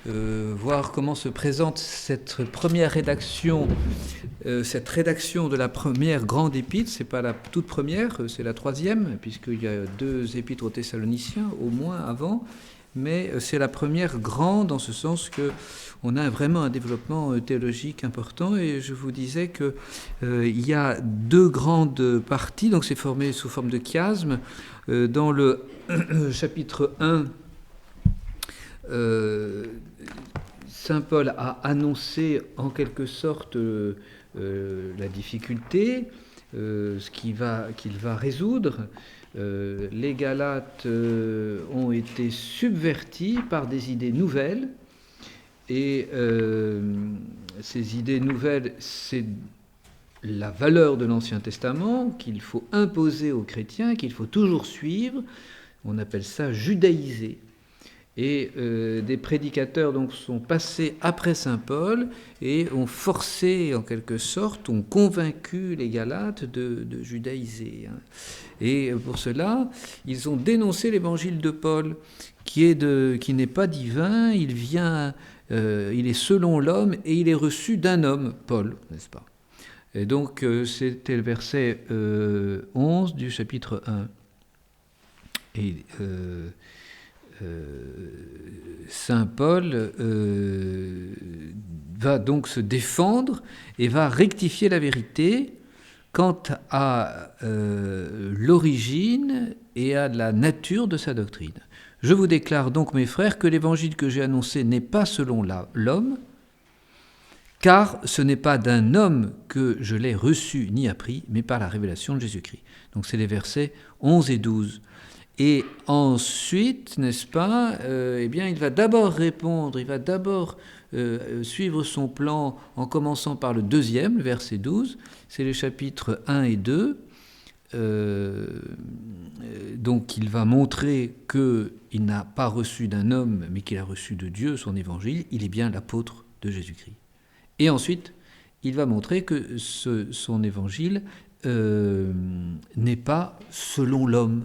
voir comment se présente cette première rédaction, cette rédaction de la première grande épître. C'est pas la toute première, c'est la troisième, puisqu'il y a 2 épîtres aux Thessaloniciens au moins avant, mais c'est la première grande en ce sens que on a vraiment un développement théologique important. Et je vous disais que il y a 2 grandes parties, donc c'est formé sous forme de chiasme. Dans le chapitre 1, Saint Paul a annoncé en quelque sorte la difficulté, qu'il va résoudre. Les Galates ont été subvertis par des idées nouvelles, et ces idées nouvelles, c'est la valeur de l'Ancien Testament qu'il faut imposer aux chrétiens, qu'il faut toujours suivre. On appelle ça judaïser. Et des prédicateurs donc sont passés après saint Paul et ont forcé, en quelque sorte, ont convaincu les Galates de judaïser. Et pour cela, ils ont dénoncé l'évangile de Paul, qui n'est pas divin. Il est selon l'homme et il est reçu d'un homme, Paul, n'est-ce pas? Et donc c'était le verset 11 du chapitre 1. Et saint Paul va donc se défendre et va rectifier la vérité quant à l'origine et à la nature de sa doctrine. Je vous déclare donc, mes frères, que l'évangile que j'ai annoncé n'est pas selon l'homme, car ce n'est pas d'un homme que je l'ai reçu ni appris, mais par la révélation de Jésus-Christ. Donc c'est les versets 11 et 12. Et ensuite, n'est-ce pas, eh bien, il va d'abord répondre, il va d'abord suivre son plan en commençant par le 2e, le verset 12, c'est les chapitres 1 et 2. Donc il va montrer qu'il n'a pas reçu d'un homme, mais qu'il a reçu de Dieu son évangile, il est bien l'apôtre de Jésus-Christ. Et ensuite, il va montrer que son évangile n'est pas selon l'homme,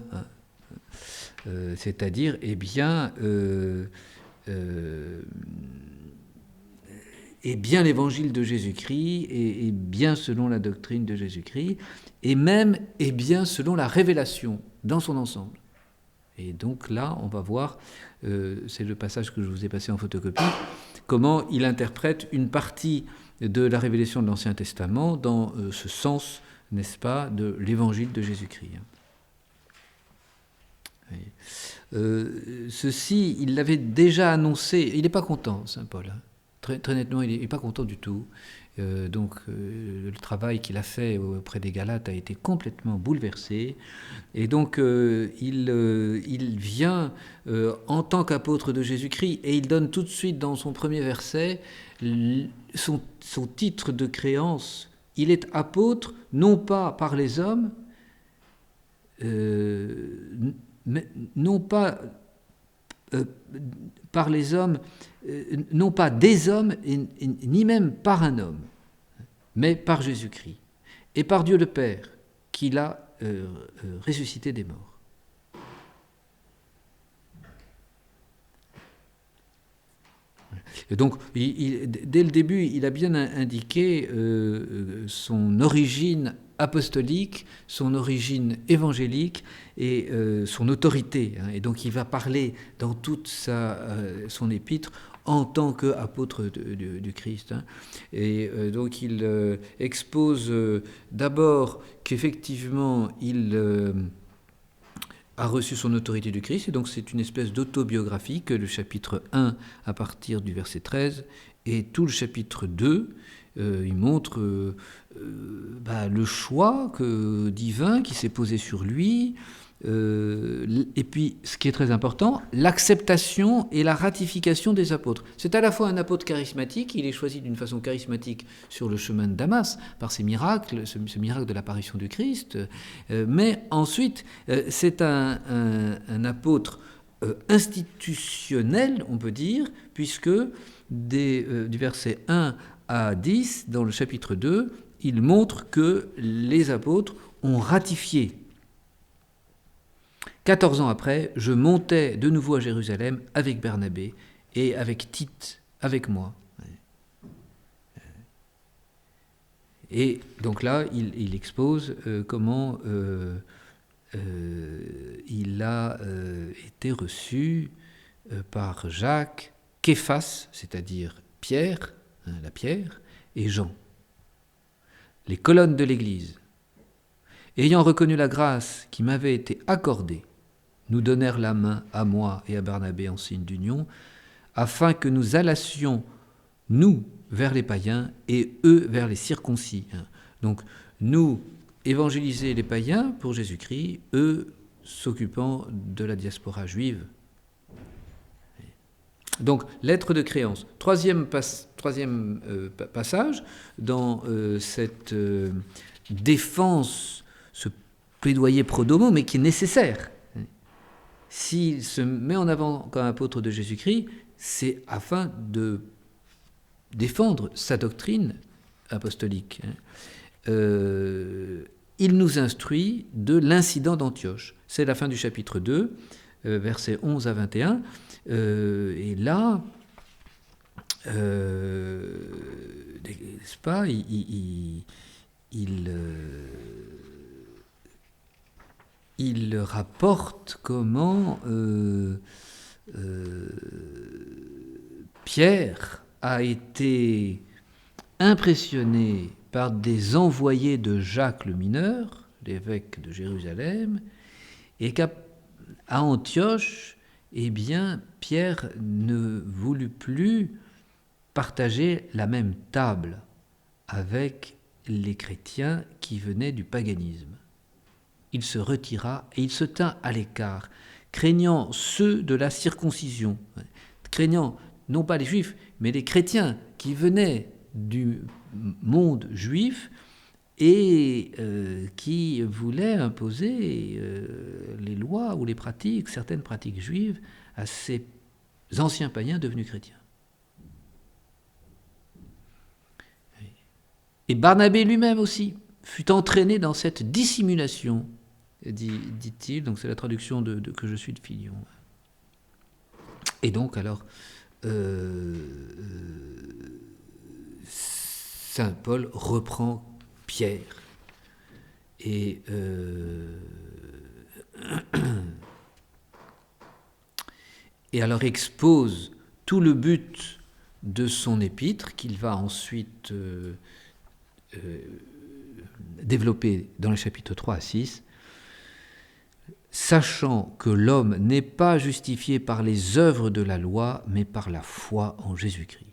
c'est-à-dire, eh bien, est bien l'évangile de Jésus-Christ, et bien selon la doctrine de Jésus-Christ, et même est bien selon la révélation dans son ensemble. Et donc là, on va voir, c'est le passage que je vous ai passé en photocopie, comment il interprète une partie de la révélation de l'Ancien Testament dans ce sens, n'est-ce pas, de l'évangile de Jésus-Christ. Ceci, il l'avait déjà annoncé. Il n'est pas content, saint Paul. Très, très nettement, il n'est pas content du tout. Le travail qu'il a fait auprès des Galates a été complètement bouleversé. Et donc, il vient en tant qu'apôtre de Jésus-Christ, et il donne tout de suite dans son premier verset son titre de créance. Il est apôtre, non pas par les hommes, non pas par les hommes, non pas des hommes, ni même par un homme, mais par Jésus-Christ, et par Dieu le Père, qui l'a ressuscité des morts. Et donc, dès le début, il a bien indiqué son origine apostolique, son origine évangélique et son autorité. Et donc, il va parler dans toute son épître en tant qu'apôtre du Christ. Et donc, il expose d'abord qu'effectivement, il a reçu son autorité du Christ, et donc c'est une espèce d'autobiographie que le chapitre 1 à partir du verset 13 et tout le chapitre 2, il montre le choix divin qui s'est posé sur lui, et puis ce qui est très important, l'acceptation et la ratification des apôtres. C'est à la fois un apôtre charismatique, il est choisi d'une façon charismatique sur le chemin de Damas par ces miracles, ce miracle de l'apparition du Christ, mais ensuite c'est un apôtre institutionnel, on peut dire, puisque du verset 1 à 10, dans le chapitre 2, il montre que les apôtres ont ratifié. 14 ans après, je montais de nouveau à Jérusalem avec Barnabé, et avec Tite, avec moi. Et donc là, il expose comment il a été reçu par Jacques, Képhas, c'est-à-dire Pierre, la pierre, et Jean, les colonnes de l'Église. Ayant reconnu la grâce qui m'avait été accordée, nous donnèrent la main à moi et à Barnabé en signe d'union, afin que nous allassions, nous, vers les païens et eux vers les circoncis. Donc, nous évangéliser les païens pour Jésus-Christ, eux s'occupant de la diaspora juive. Donc, lettre de créance. Troisième passage dans cette défense, ce plaidoyer pro domo, mais qui est nécessaire. S'il se met en avant comme apôtre de Jésus-Christ, c'est afin de défendre sa doctrine apostolique. Il nous instruit de l'incident d'Antioche. C'est la fin du chapitre 2, versets 11 à 21. Et là, n'est-ce pas, il rapporte comment Pierre a été impressionné par des envoyés de Jacques le Mineur, l'évêque de Jérusalem, et qu'à Antioche, eh bien, Pierre ne voulut plus partager la même table avec les chrétiens qui venaient du paganisme. Il se retira et il se tint à l'écart, craignant ceux de la circoncision, craignant non pas les juifs, mais les chrétiens qui venaient du monde juif et qui voulaient imposer les lois ou les pratiques, certaines pratiques juives, à ces anciens païens devenus chrétiens. Et Barnabé lui-même aussi fut entraîné dans cette dissimulation, dit-il, donc c'est la traduction de que je suis de Philion. Et donc alors, Saint Paul reprend Pierre et alors expose tout le but de son épître qu'il va ensuite développer dans les chapitres 3 à 6, sachant que l'homme n'est pas justifié par les œuvres de la loi, mais par la foi en Jésus-Christ.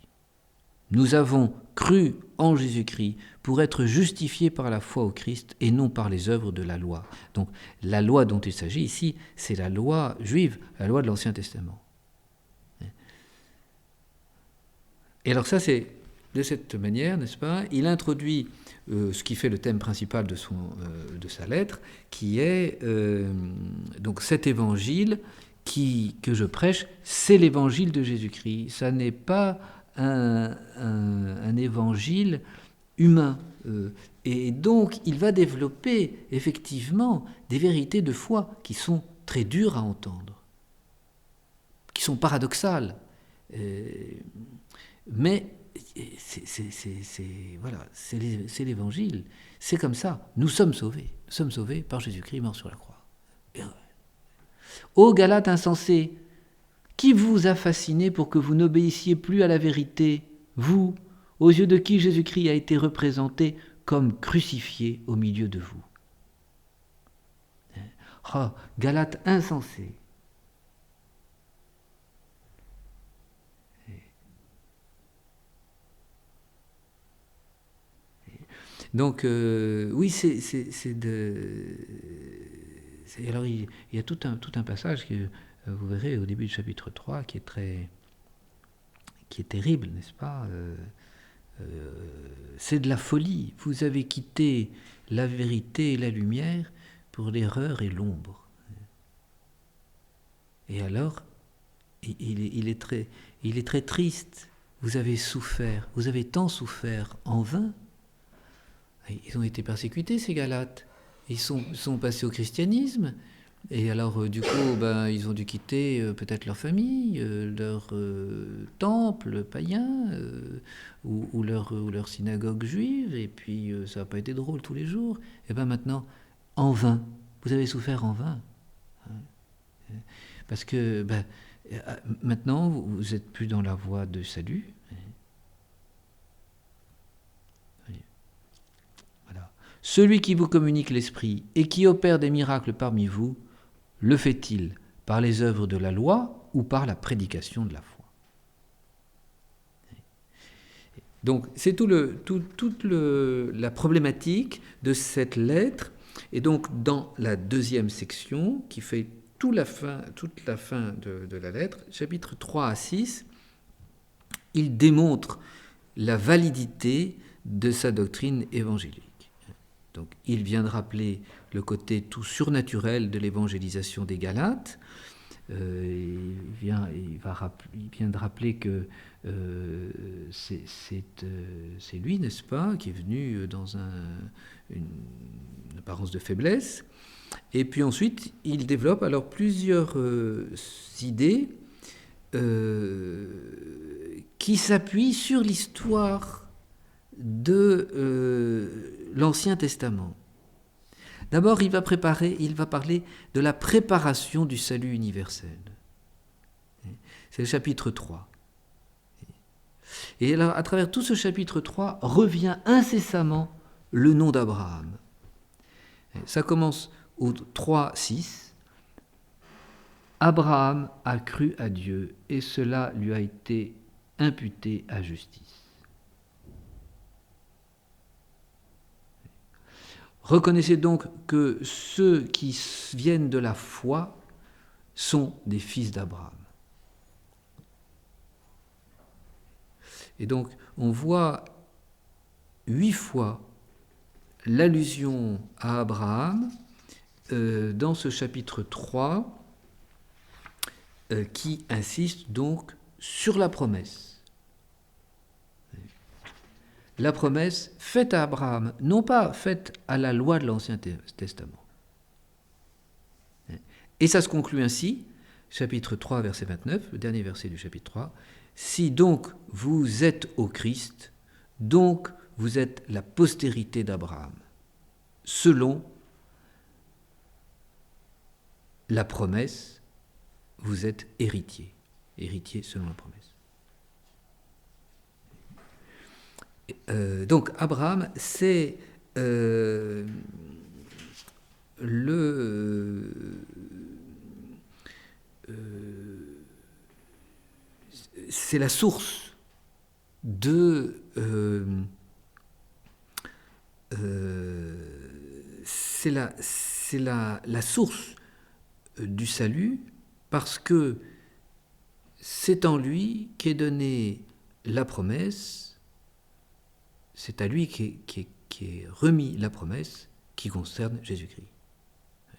Nous avons cru en Jésus-Christ pour être justifiés par la foi au Christ et non par les œuvres de la loi. Donc la loi dont il s'agit ici, c'est la loi juive, la loi de l'Ancien Testament. Et alors ça, c'est de cette manière, n'est-ce pas, il introduit ce qui fait le thème principal de sa lettre, qui est donc cet évangile que je prêche, c'est l'évangile de Jésus-Christ. Ça n'est pas un évangile humain. Et donc, il va développer effectivement des vérités de foi qui sont très dures à entendre, qui sont paradoxales. Mais c'est l'évangile. C'est comme ça. Nous sommes sauvés. Nous sommes sauvés par Jésus-Christ mort sur la croix. Ô Galates insensés, qui vous a fasciné pour que vous n'obéissiez plus à la vérité, vous, aux yeux de qui Jésus-Christ a été représenté comme crucifié au milieu de vous? Oh, Galates insensés. Donc, oui, alors, il y a tout un passage que vous verrez au début du chapitre 3 qui est terrible, n'est-ce pas? C'est de la folie. Vous avez quitté la vérité et la lumière pour l'erreur et l'ombre. Et alors, il est très triste. Vous avez souffert, vous avez tant souffert en vain. Ils ont été persécutés, ces Galates. Ils sont passés au christianisme. Et alors, du coup, ils ont dû quitter peut-être leur famille, leur temple païen, ou leur synagogue juive, et puis ça n'a pas été drôle tous les jours. Et bien maintenant, en vain, vous avez souffert en vain. Parce que maintenant, vous n'êtes plus dans la voie de salut. Voilà. Celui qui vous communique l'Esprit et qui opère des miracles parmi vous, le fait-il par les œuvres de la loi ou par la prédication de la foi? Donc c'est toute la problématique de cette lettre. Et donc dans la deuxième section, qui fait toute la fin de la lettre, chapitres 3 à 6, il démontre la validité de sa doctrine évangélique. Donc il vient de rappeler le côté tout surnaturel de l'évangélisation des Galates. Il vient de rappeler que c'est lui, n'est-ce pas, qui est venu dans une apparence de faiblesse. Et puis ensuite, il développe alors plusieurs idées qui s'appuient sur l'histoire de l'Ancien Testament. D'abord, il va parler de la préparation du salut universel. C'est le chapitre 3. Et alors, à travers tout ce chapitre 3, revient incessamment le nom d'Abraham. Ça commence au 3, 6. Abraham a cru à Dieu et cela lui a été imputé à justice. Reconnaissez donc que ceux qui viennent de la foi sont des fils d'Abraham. Et donc, on voit 8 fois l'allusion à Abraham dans ce chapitre 3 qui insiste donc sur la promesse. La promesse faite à Abraham, non pas faite à la loi de l'Ancien Testament. Et ça se conclut ainsi, chapitre 3, verset 29, le dernier verset du chapitre 3. Si donc vous êtes au Christ, donc vous êtes la postérité d'Abraham, selon la promesse, vous êtes héritier. Héritier selon la promesse. Donc Abraham, c'est c'est la source de c'est la source du salut, parce que c'est en lui qu'est donnée la promesse, c'est à lui qu'est remis la promesse qui concerne Jésus-Christ,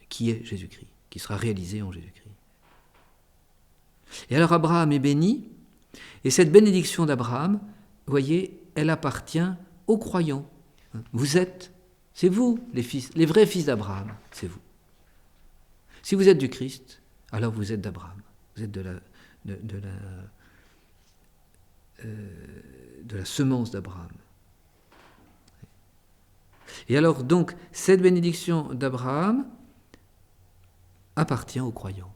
qui est Jésus-Christ, qui sera réalisée en Jésus-Christ. Et alors Abraham est béni, et cette bénédiction d'Abraham, vous voyez, elle appartient aux croyants. Vous êtes, c'est vous les vrais fils d'Abraham, c'est vous. Si vous êtes du Christ, alors vous êtes d'Abraham, vous êtes de la semence d'Abraham. Et alors donc, cette bénédiction d'Abraham appartient aux croyants.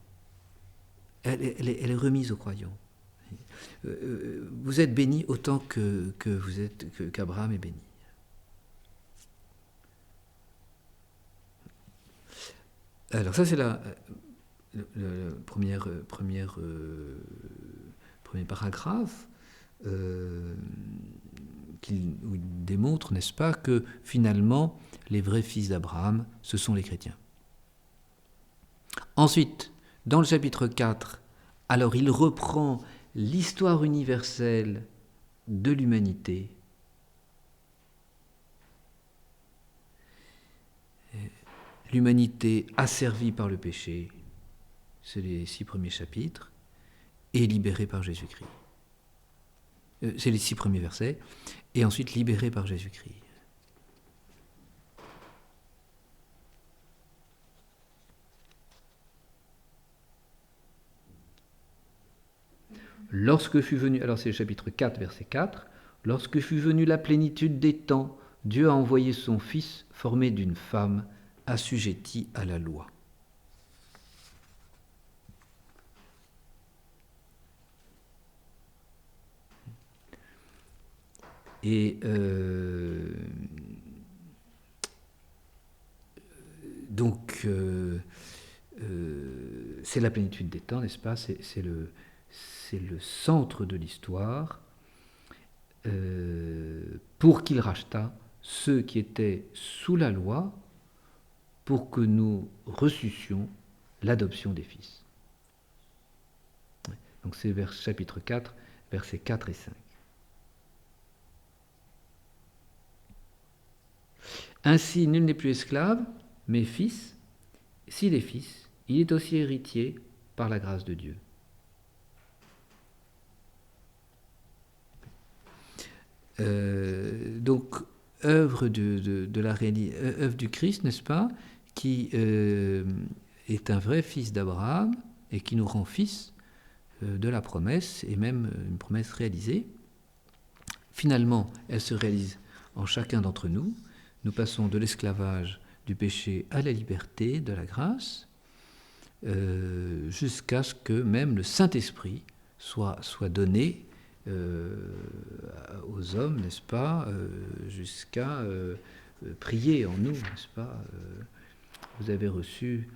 Elle est remise aux croyants. Vous êtes bénis autant qu'Abraham est béni. Alors ça c'est le premier paragraphe où il démontre, n'est-ce pas, que finalement les vrais fils d'Abraham, ce sont les chrétiens. Ensuite, dans le chapitre 4, alors il reprend l'histoire universelle de l'humanité. L'humanité asservie par le péché, c'est les 6 premiers chapitres, et libérée par Jésus-Christ. C'est les 6 premiers versets, et ensuite libérée par Jésus-Christ. Lorsque fut venu, alors c'est le chapitre 4, verset 4, lorsque fut venue la plénitude des temps, Dieu a envoyé son Fils formé d'une femme assujettie à la loi. Et donc, c'est la plénitude des temps, n'est-ce pas? C'est le centre de l'histoire, pour qu'il rachetât ceux qui étaient sous la loi, pour que nous reçussions l'adoption des fils. Donc c'est vers chapitre 4, versets 4 et 5. Ainsi, nul n'est plus esclave, mais fils. S'il est fils, il est aussi héritier par la grâce de Dieu. Donc, œuvre œuvre du Christ, n'est-ce pas, qui est un vrai fils d'Abraham et qui nous rend fils de la promesse, et même une promesse réalisée. Finalement, elle se réalise en chacun d'entre nous. Nous passons de l'esclavage du péché à la liberté de la grâce, jusqu'à ce que même le Saint-Esprit soit donné aux hommes, n'est-ce pas, jusqu'à prier en nous, n'est-ce pas. Vous avez reçu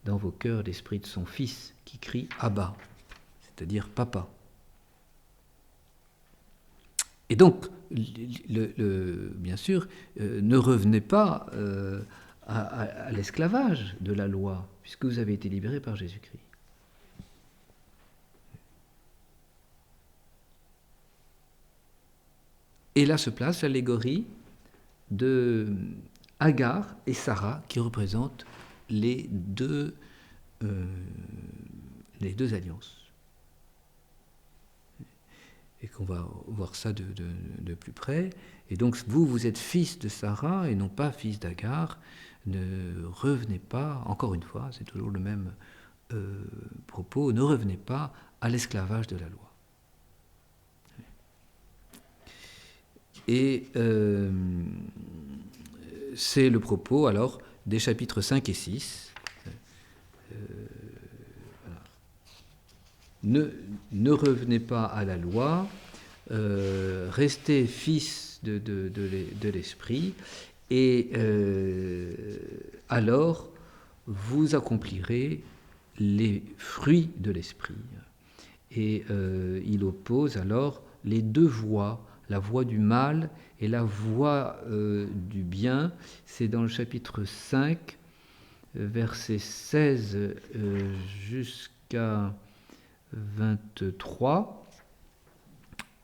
dans vos cœurs l'Esprit de son Fils qui crie « Abba », c'est-à-dire « Papa ». Et donc, bien sûr, ne revenez pas à l'esclavage de la loi, puisque vous avez été libérés par Jésus-Christ. Et là se place l'allégorie de Agar et Sarah, qui représentent les deux alliances. Et qu'on va voir ça de plus près. Et donc vous êtes fils de Sarah et non pas fils d'Agar. Ne revenez pas, encore une fois, c'est toujours le même propos, ne revenez pas à l'esclavage de la loi. Et c'est le propos alors des chapitres 5 et 6. Voilà. Ne revenez pas à la loi, restez fils de l'esprit, et alors vous accomplirez les fruits de l'esprit. Et il oppose alors les deux voies, la voie du mal et la voie du bien. C'est dans le chapitre 5, versets 16 jusqu'à 23,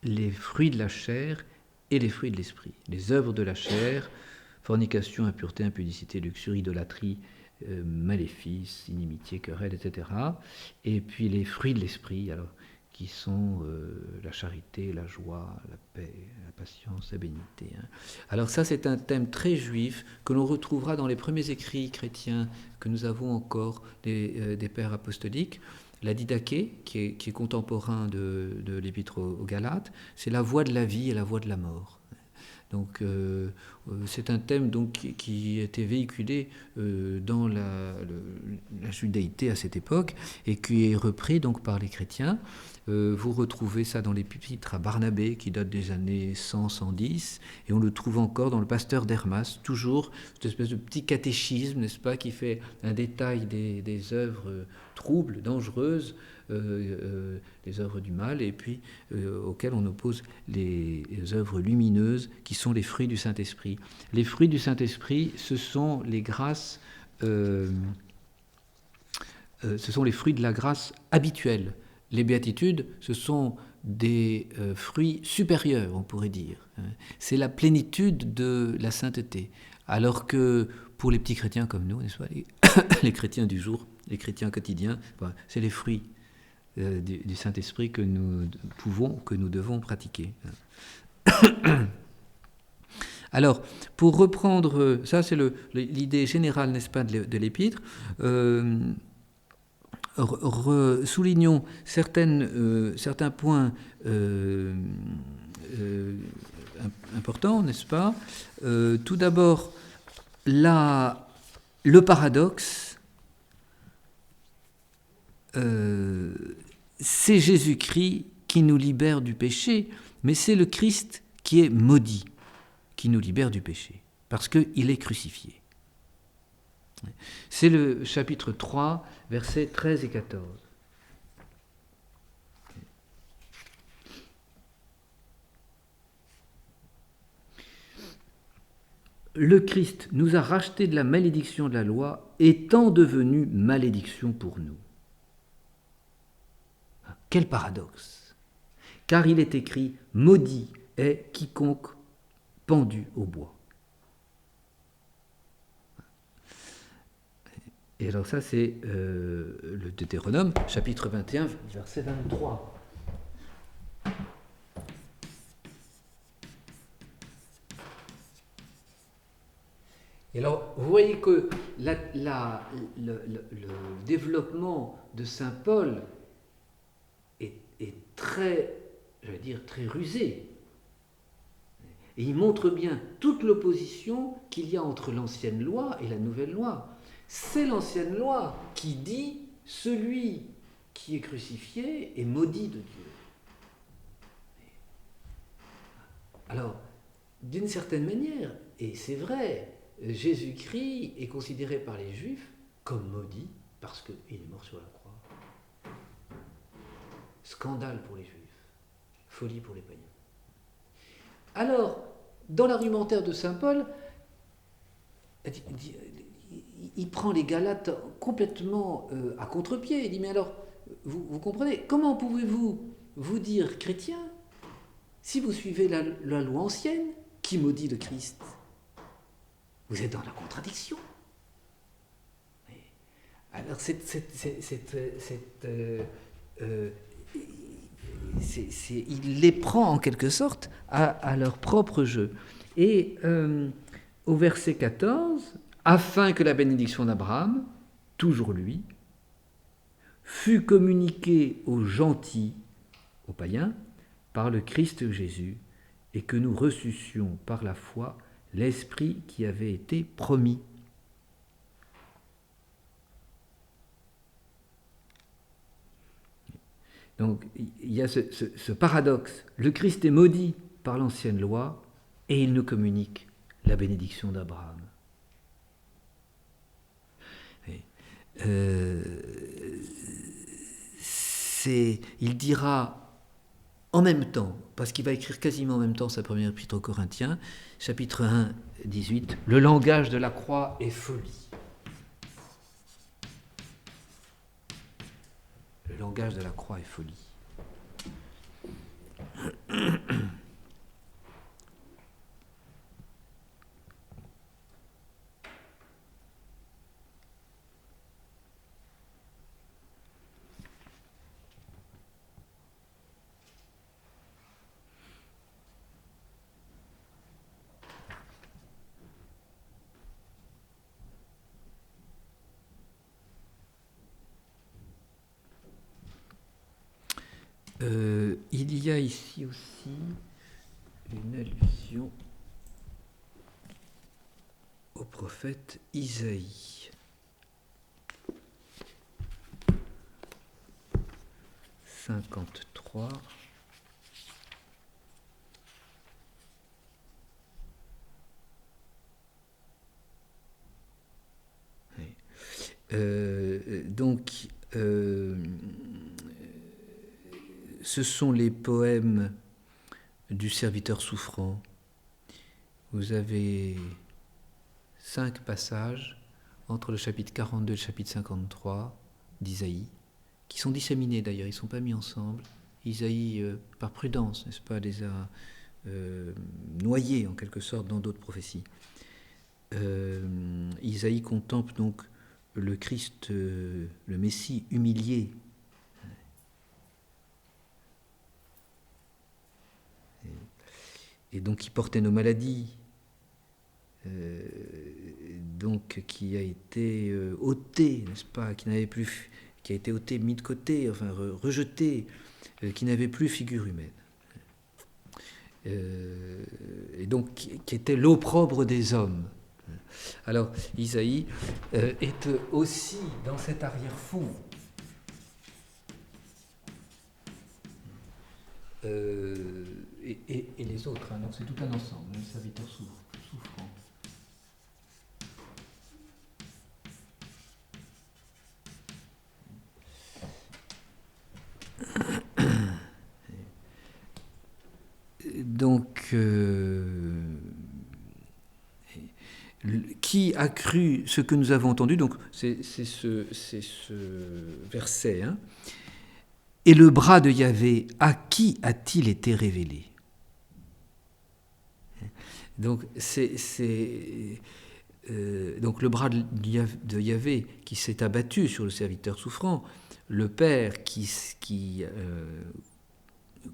les fruits de la chair et les fruits de l'esprit. Les œuvres de la chair, fornication, impureté, impudicité, luxure, idolâtrie, maléfice, inimitié, querelle, etc. Et puis les fruits de l'esprit, alors, qui sont la charité, la joie, la paix, la patience, la bénignité. Alors ça, c'est un thème très juif que l'on retrouvera dans les premiers écrits chrétiens que nous avons encore des pères apostoliques. La Didaché, qui est contemporain de l'Épître aux Galates, c'est la voie de la vie et la voie de la mort. Donc, c'est un thème donc, qui était véhiculé dans la judaïté à cette époque et qui est repris donc, par les chrétiens. Vous retrouvez ça dans l'épître à Barnabé qui date des années 100-110, et on le trouve encore dans le Pasteur d'Hermas, toujours cette espèce de petit catéchisme, n'est-ce pas, qui fait un détail des œuvres troubles, dangereuses, les œuvres du mal, et puis auxquelles on oppose les œuvres lumineuses qui sont les fruits du Saint-Esprit. Les fruits du Saint-Esprit, ce sont les grâces, ce sont les fruits de la grâce habituelle. Les béatitudes, ce sont des fruits supérieurs, on pourrait dire. C'est la plénitude de la sainteté. Alors que pour les petits chrétiens comme nous, n'est-ce pas, les chrétiens du jour, les chrétiens quotidiens, c'est les fruits du Saint-Esprit que nous devons pratiquer. Alors, pour reprendre, ça c'est l'idée générale, n'est-ce pas, de l'épître. soulignons certains points importants, n'est-ce pas? Tout d'abord, le paradoxe, c'est Jésus-Christ qui nous libère du péché, mais c'est le Christ qui est maudit, qui nous libère du péché, parce qu'il est crucifié. C'est le chapitre 3, versets 13 et 14. Le Christ nous a rachetés de la malédiction de la loi, étant devenu malédiction pour nous. Quel paradoxe! Car il est écrit, maudit est quiconque pendu au bois. Et alors ça, c'est le Deutéronome, chapitre 21, verset 23. Et alors, vous voyez que le développement de saint Paul est très, j'allais dire, très rusé. Et il montre bien toute l'opposition qu'il y a entre l'ancienne loi et la nouvelle loi. C'est l'ancienne loi qui dit « celui qui est crucifié est maudit de Dieu ». Alors, d'une certaine manière, et c'est vrai, Jésus-Christ est considéré par les Juifs comme maudit parce qu'il est mort sur la croix. Scandale pour les Juifs, folie pour les païens. Alors, dans l'argumentaire de saint Paul, il prend les Galates complètement à contre-pied. Il dit, mais alors, vous comprenez, comment pouvez-vous vous dire chrétien si vous suivez la loi ancienne qui maudit le Christ? Vous êtes dans la contradiction. Alors, il les prend en quelque sorte à leur propre jeu. Et au verset 14, afin que la bénédiction d'Abraham, toujours lui, fût communiquée aux gentils, aux païens, par le Christ Jésus, et que nous reçussions par la foi l'Esprit qui avait été promis. Donc, il y a ce paradoxe. Le Christ est maudit par l'ancienne loi et il nous communique la bénédiction d'Abraham. Il dira en même temps, parce qu'il va écrire quasiment en même temps sa première épître aux Corinthiens, chapitre 1, 18, le langage de la croix est folie. Le langage de la croix est folie. Il y a ici aussi une allusion au prophète Isaïe. 53. Donc, ce sont les poèmes du serviteur souffrant. Vous avez 5 passages entre le chapitre 42 et le chapitre 53 d'Isaïe, qui sont disséminés d'ailleurs, ils ne sont pas mis ensemble. Isaïe, par prudence, n'est-ce pas, les a noyés en quelque sorte dans d'autres prophéties. Isaïe contemple donc le Christ, le Messie humilié. Et donc qui portait nos maladies, donc qui a été ôté, n'est-ce pas, qui qui a été ôté, mis de côté, enfin rejeté, qui n'avait plus figure humaine. Et donc qui était l'opprobre des hommes. Alors Isaïe est aussi dans cet arrière-fond. Et les autres, hein, donc c'est tout un ensemble, le serviteur souffrant. Donc, qui a cru ce que nous avons entendu? Donc, c'est ce verset. Hein. Et le bras de Yahvé, à qui a-t-il été révélé? Donc, donc le bras de Yahvé qui s'est abattu sur le serviteur souffrant, le Père qui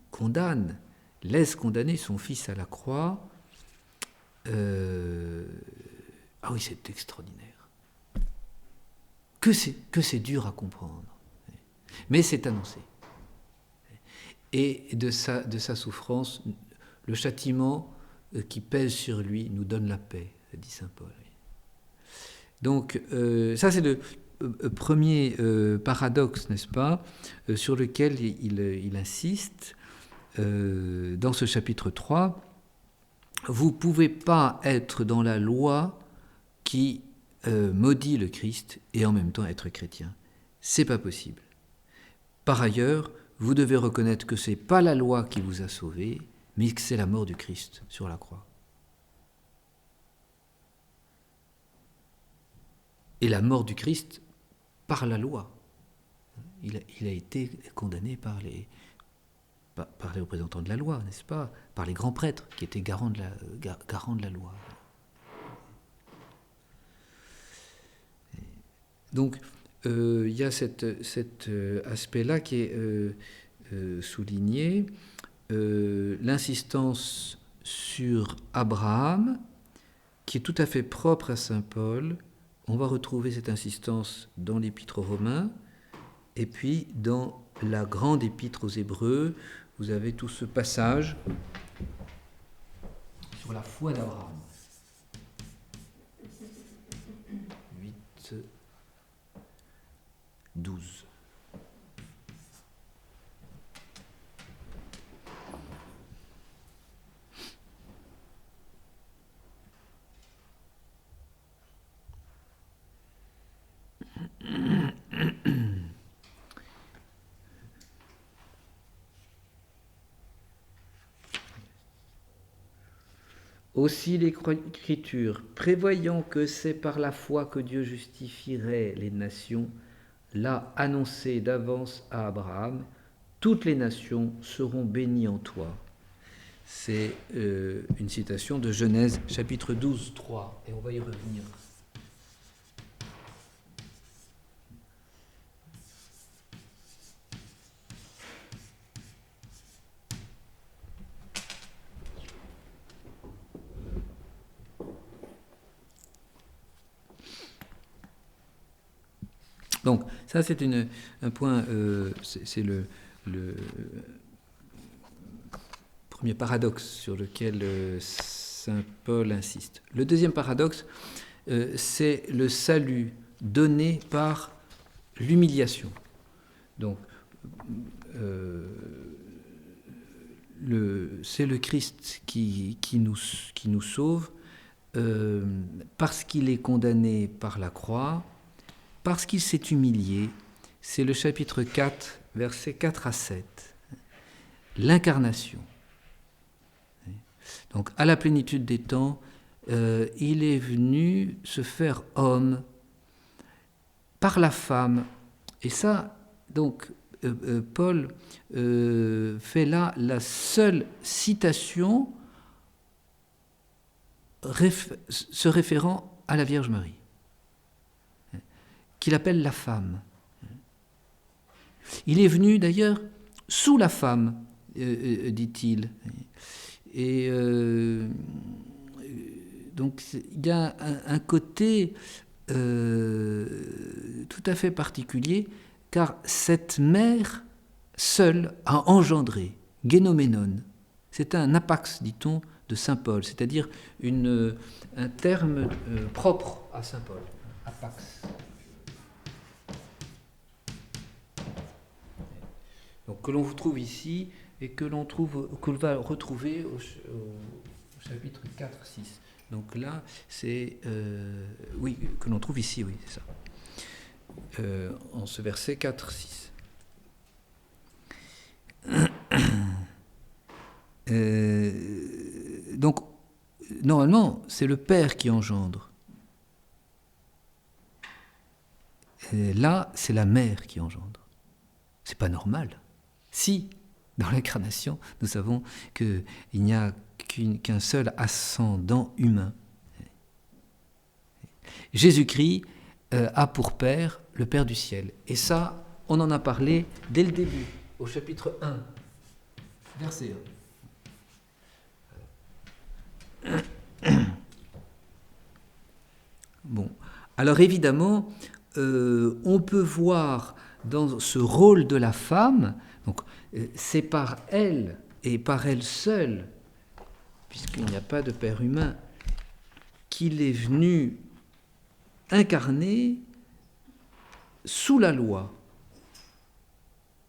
condamne, laisse condamner son Fils à la croix. Ah oui, c'est extraordinaire. Que c'est dur à comprendre. Mais c'est annoncé. Et de sa souffrance, le châtiment qui pèse sur lui nous donne la paix, dit saint Paul. Donc, ça c'est le premier paradoxe, n'est-ce pas, sur lequel il insiste dans ce chapitre 3. Vous ne pouvez pas être dans la loi qui maudit le Christ et en même temps être chrétien. C'est pas possible. Par ailleurs, vous devez reconnaître que ce n'est pas la loi qui vous a sauvé, mais que c'est la mort du Christ sur la croix. Et la mort du Christ par la loi. Il a été condamné par les représentants de la loi, n'est-ce pas? Par les grands prêtres qui étaient garants de la loi. Donc, il y a cet aspect-là qui est souligné. L'insistance sur Abraham, qui est tout à fait propre à saint Paul. On va retrouver cette insistance dans l'Épître aux Romains, et puis dans la grande Épître aux Hébreux, vous avez tout ce passage sur la foi d'Abraham. 8, 12. Aussi l'Écriture, prévoyant que c'est par la foi que Dieu justifierait les nations, l'a annoncé d'avance à Abraham, toutes les nations seront bénies en toi. C'est une citation de Genèse, chapitre 12, 3, et on va y revenir. Donc, ça, c'est un point, c'est le premier paradoxe sur lequel saint Paul insiste. Le deuxième paradoxe, c'est le salut donné par l'humiliation. Donc, c'est le Christ qui nous sauve parce qu'il est condamné par la croix, parce qu'il s'est humilié. C'est le chapitre 4, versets 4 à 7. L'incarnation. Donc, à la plénitude des temps, il est venu se faire homme par la femme. Et ça, donc, Paul fait là la seule citation se référant à la Vierge Marie, qu'il appelle la femme. Il est venu d'ailleurs sous la femme, dit-il. Et donc il y a un côté tout à fait particulier car cette mère seule a engendré, génoménon. C'est un apax, dit-on, de saint Paul, c'est-à-dire un terme propre à saint Paul, apax. Donc, que l'on trouve ici et que l'on va retrouver au chapitre 4-6. Donc là, c'est... oui, que l'on trouve ici, oui, c'est ça. En ce verset 4-6. Donc, normalement, c'est le Père qui engendre. Et là, c'est la mère qui engendre. C'est pas normal. Si, dans l'incarnation, nous savons qu'il n'y a qu'un seul ascendant humain. Jésus-Christ a pour Père le Père du ciel. Et ça, on en a parlé dès le début, au chapitre 1, verset 1. Bon, alors évidemment, on peut voir dans ce rôle de la femme, donc c'est par elle et par elle seule, puisqu'il n'y a pas de Père humain, qu'il est venu incarner sous la loi.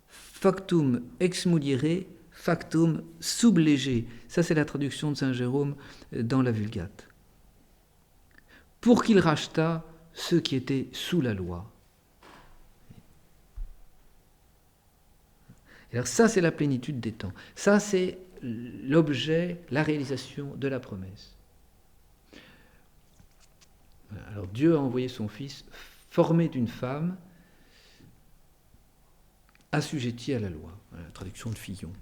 Factum ex muliere, factum sub lege. Ça, c'est la traduction de saint Jérôme dans la Vulgate. Pour qu'il rachetât ceux qui étaient sous la loi. Alors ça, c'est la plénitude des temps. Ça, c'est l'objet, la réalisation de la promesse. Alors Dieu a envoyé son Fils formé d'une femme assujettie à la loi. La traduction de Fillon.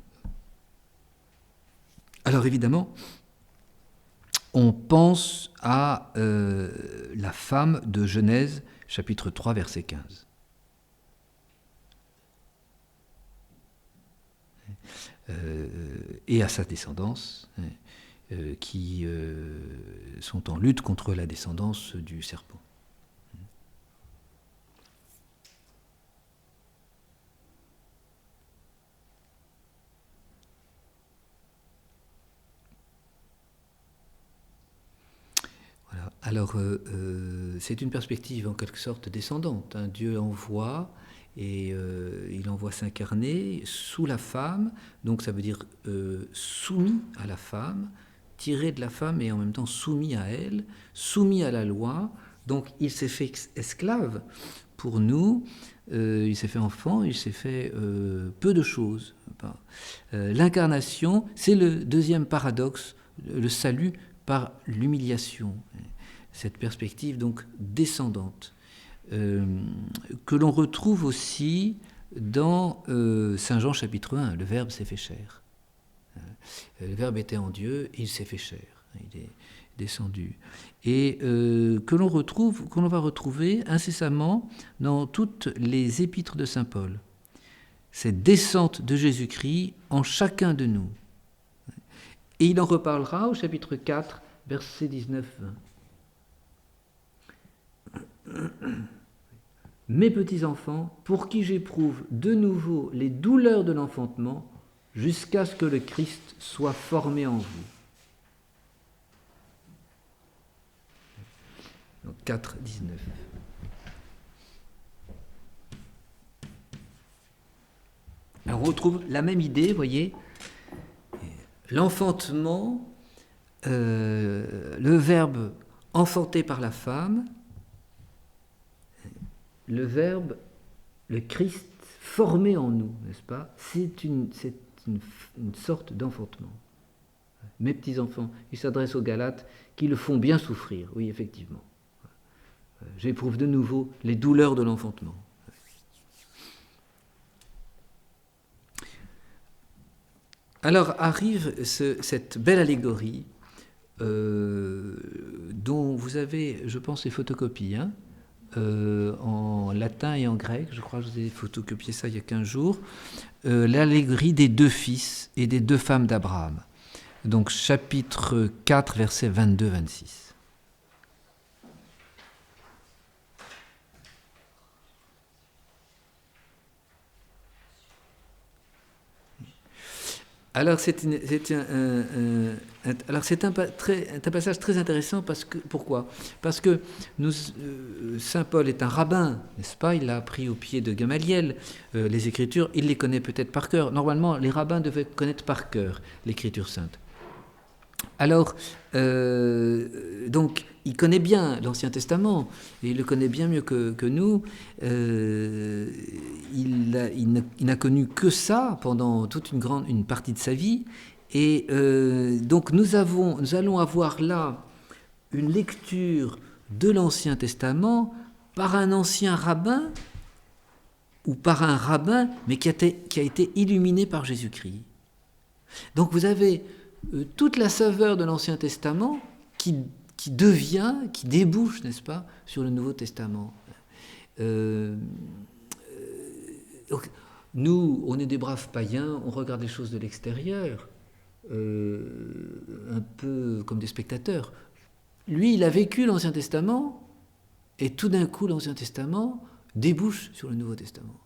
Alors évidemment, on pense à la femme de Genèse, chapitre 3, verset 15. Et à sa descendance, qui sont en lutte contre la descendance du serpent. Voilà. Alors, c'est une perspective en quelque sorte descendante. Hein. Dieu envoie, et il envoie s'incarner sous la femme, donc ça veut dire soumis à la femme, tiré de la femme et en même temps soumis à elle, soumis à la loi. Donc il s'est fait esclave pour nous, il s'est fait enfant, il s'est fait peu de choses. L'incarnation, c'est le deuxième paradoxe, le salut par l'humiliation. Cette perspective donc descendante. Que l'on retrouve aussi dans Saint Jean chapitre 1, le Verbe s'est fait chair. Le Verbe était en Dieu et il s'est fait chair, il est descendu. Et que l'on va retrouver incessamment dans toutes les épîtres de Saint Paul. Cette descente de Jésus-Christ en chacun de nous. Et il en reparlera au chapitre 4, versets 19-20. Mes petits enfants, pour qui j'éprouve de nouveau les douleurs de l'enfantement, jusqu'à ce que le Christ soit formé en vous. Donc 4, 19. Alors on retrouve la même idée, vous voyez, l'enfantement, le Verbe enfanté par la femme, le Verbe, le Christ formé en nous, n'est-ce pas? C'est une sorte d'enfantement. Mes petits-enfants, il s'adresse aux Galates qui le font bien souffrir, oui, effectivement. J'éprouve de nouveau les douleurs de l'enfantement. Alors arrive cette belle allégorie dont vous avez, je pense, les photocopies, hein, en latin et en grec, je crois que je vous ai photocopié ça il y a 15 jours, l'allégorie des deux fils et des deux femmes d'Abraham. Donc chapitre 4, versets 22-26. Alors c'est un passage très intéressant pourquoi? Parce que Saint Paul est un rabbin, n'est-ce pas? Il a appris au pied de Gamaliel les Écritures, il les connaît peut-être par cœur. Normalement, les rabbins devaient connaître par cœur l'Écriture sainte. Alors, donc, il connaît bien l'Ancien Testament, et il le connaît bien mieux que nous. Il n'a connu que ça pendant toute une partie de sa vie. Et donc, nous allons avoir là une lecture de l'Ancien Testament par un ancien rabbin, ou par un rabbin, mais qui a été illuminé par Jésus-Christ. Donc, vous avez toute la saveur de l'Ancien Testament qui débouche, n'est-ce pas, sur le Nouveau Testament. Donc, nous, on est des braves païens, on regarde les choses de l'extérieur, un peu comme des spectateurs. Lui, il a vécu l'Ancien Testament, et tout d'un coup, l'Ancien Testament débouche sur le Nouveau Testament.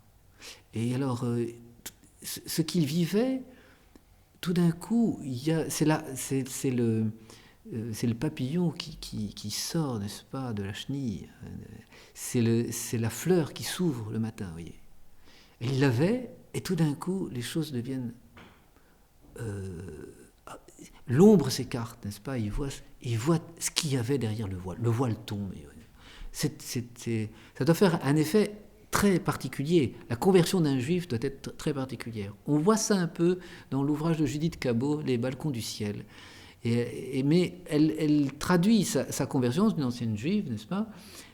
Et alors, ce qu'il vivait, tout d'un coup, c'est le papillon qui sort, n'est-ce pas, de la chenille. C'est la fleur qui s'ouvre le matin, vous voyez. Et il l'avait, et tout d'un coup, les choses deviennent... l'ombre s'écarte, n'est-ce pas? Il voit ce qu'il y avait derrière le voile. Le voile tombe. Ça doit faire un effet très particulier. La conversion d'un juif doit être très particulière. On voit ça un peu dans l'ouvrage de Judith Cabot, Les balcons du ciel. Mais elle traduit sa conversion d'une ancienne juive, n'est-ce pas,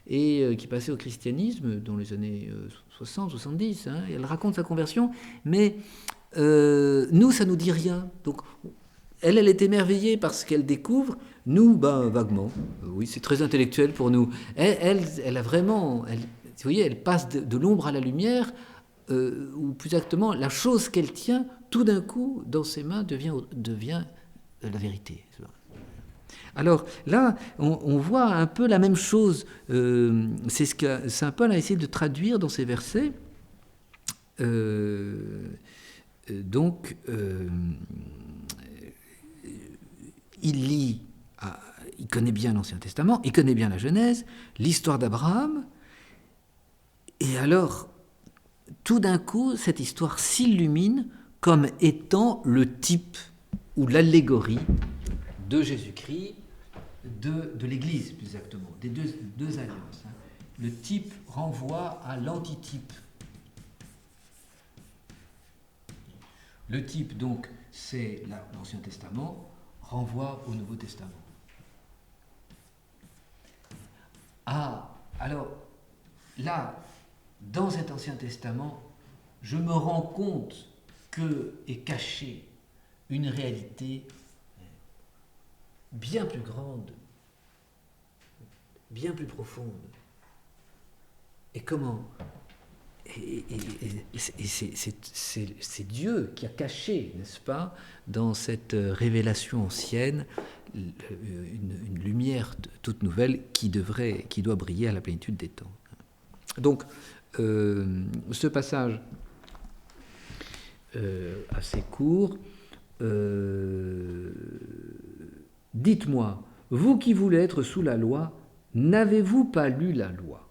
et qui passait au christianisme dans les années 60, 70. Hein, et elle raconte sa conversion, mais nous, ça ne nous dit rien. Donc, elle est émerveillée par ce qu'elle découvre. Nous, vaguement. Oui, c'est très intellectuel pour nous. Elle a vraiment... Vous voyez, elle passe de l'ombre à la lumière, ou plus exactement, la chose qu'elle tient, tout d'un coup, dans ses mains, devient la vérité. Alors là, on voit un peu la même chose. C'est ce que Saint Paul a essayé de traduire dans ces versets. Donc, il connaît bien l'Ancien Testament, il connaît bien la Genèse, l'histoire d'Abraham. Et alors, tout d'un coup, cette histoire s'illumine comme étant le type ou l'allégorie de Jésus-Christ, de l'Église, plus exactement, des deux alliances. Le type renvoie à l'antitype. Le type, donc, c'est l'Ancien Testament, renvoie au Nouveau Testament. Ah, alors, là, dans cet Ancien Testament, je me rends compte que est cachée une réalité bien plus grande, bien plus profonde. Et comment? Et c'est Dieu qui a caché, n'est-ce pas, dans cette révélation ancienne, une lumière toute nouvelle qui doit briller à la plénitude des temps. Donc, ce passage assez court, dites-moi, vous qui voulez être sous la loi, n'avez-vous pas lu la loi?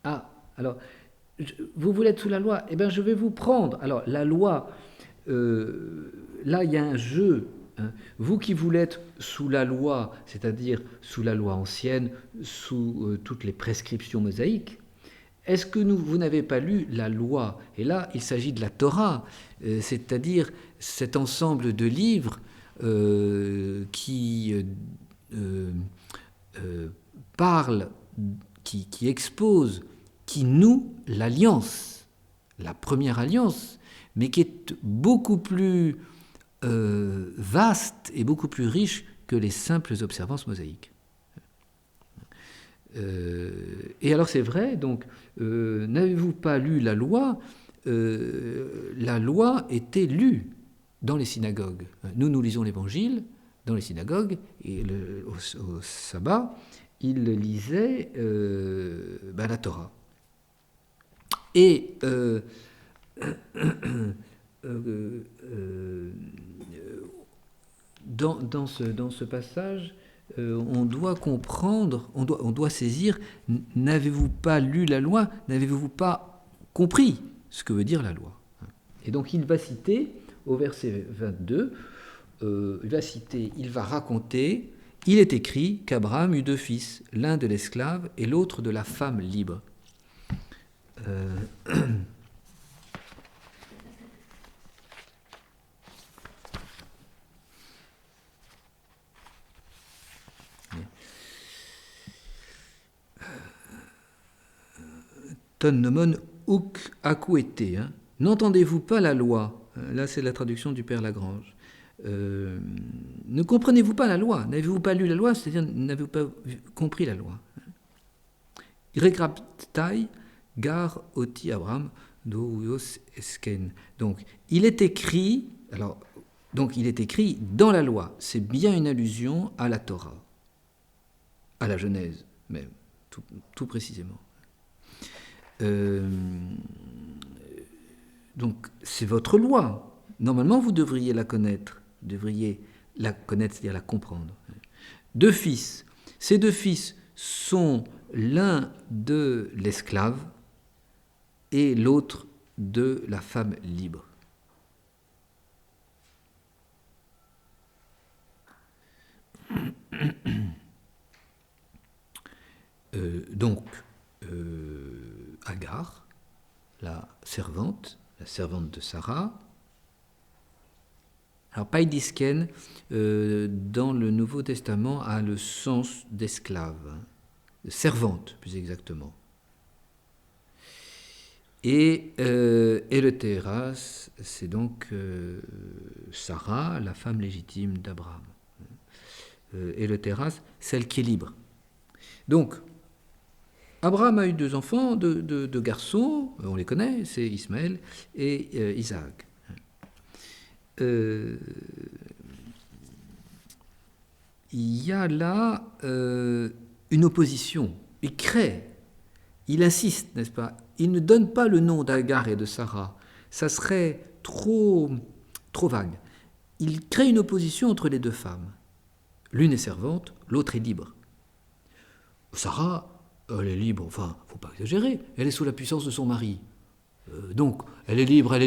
Ah, alors, vous voulez être sous la loi? Eh bien, je vais vous prendre. Alors, la loi, là, il y a un jeu. Hein. Vous qui voulez être sous la loi, c'est-à-dire sous la loi ancienne, sous toutes les prescriptions mosaïques, est-ce que vous n'avez pas lu la loi? Et là, il s'agit de la Torah, c'est-à-dire cet ensemble de livres qui parlent, qui exposent, qui noue l'alliance, la première alliance, mais qui est beaucoup plus vaste et beaucoup plus riche que les simples observances mosaïques. Et alors c'est vrai, donc, n'avez-vous pas lu la loi? La loi était lue dans les synagogues. Nous lisons l'Évangile dans les synagogues, et au sabbat, ils lisaient la Torah. Et dans ce passage, on doit comprendre, on doit saisir, n'avez-vous pas lu la loi, n'avez-vous pas compris ce que veut dire la loi? Et donc il va citer, au verset 22, il va raconter, il est écrit qu'Abraham eut 2 fils, l'un de l'esclave et l'autre de la femme libre. Ton nomon uk akuete. N'entendez-vous pas la loi? Là, c'est la traduction du Père Lagrange. Ne comprenez-vous pas la loi? N'avez-vous pas lu la loi? C'est-à-dire, n'avez-vous pas compris la loi? Regraptai gar oti Abraham douios esken. Donc, il est écrit. Alors, donc, il est écrit dans la loi. C'est bien une allusion à la Torah, à la Genèse même, tout précisément. Donc, c'est votre loi. Normalement, vous devriez la connaître. Vous devriez la connaître, c'est-à-dire la comprendre. 2 fils. Ces 2 fils sont l'un de l'esclave et l'autre de la femme libre. Donc, Agar, la servante de Sarah. Alors, paidisken, dans le Nouveau Testament, a le sens d'esclave, de servante, plus exactement. Et Eleutheras, c'est donc Sarah, la femme légitime d'Abraham. Eleutheras, celle qui est libre. Donc, Abraham a eu 2 enfants, 2 garçons, on les connaît, c'est Ismaël et Isaac. Il y a là une opposition. Il insiste, n'est-ce pas? Il ne donne pas le nom d'Agar et de Sarah. Ça serait trop vague. Il crée une opposition entre les 2 femmes. L'une est servante, l'autre est libre. Sarah, elle est libre, enfin, il ne faut pas exagérer, elle est sous la puissance de son mari. Donc, elle est libre,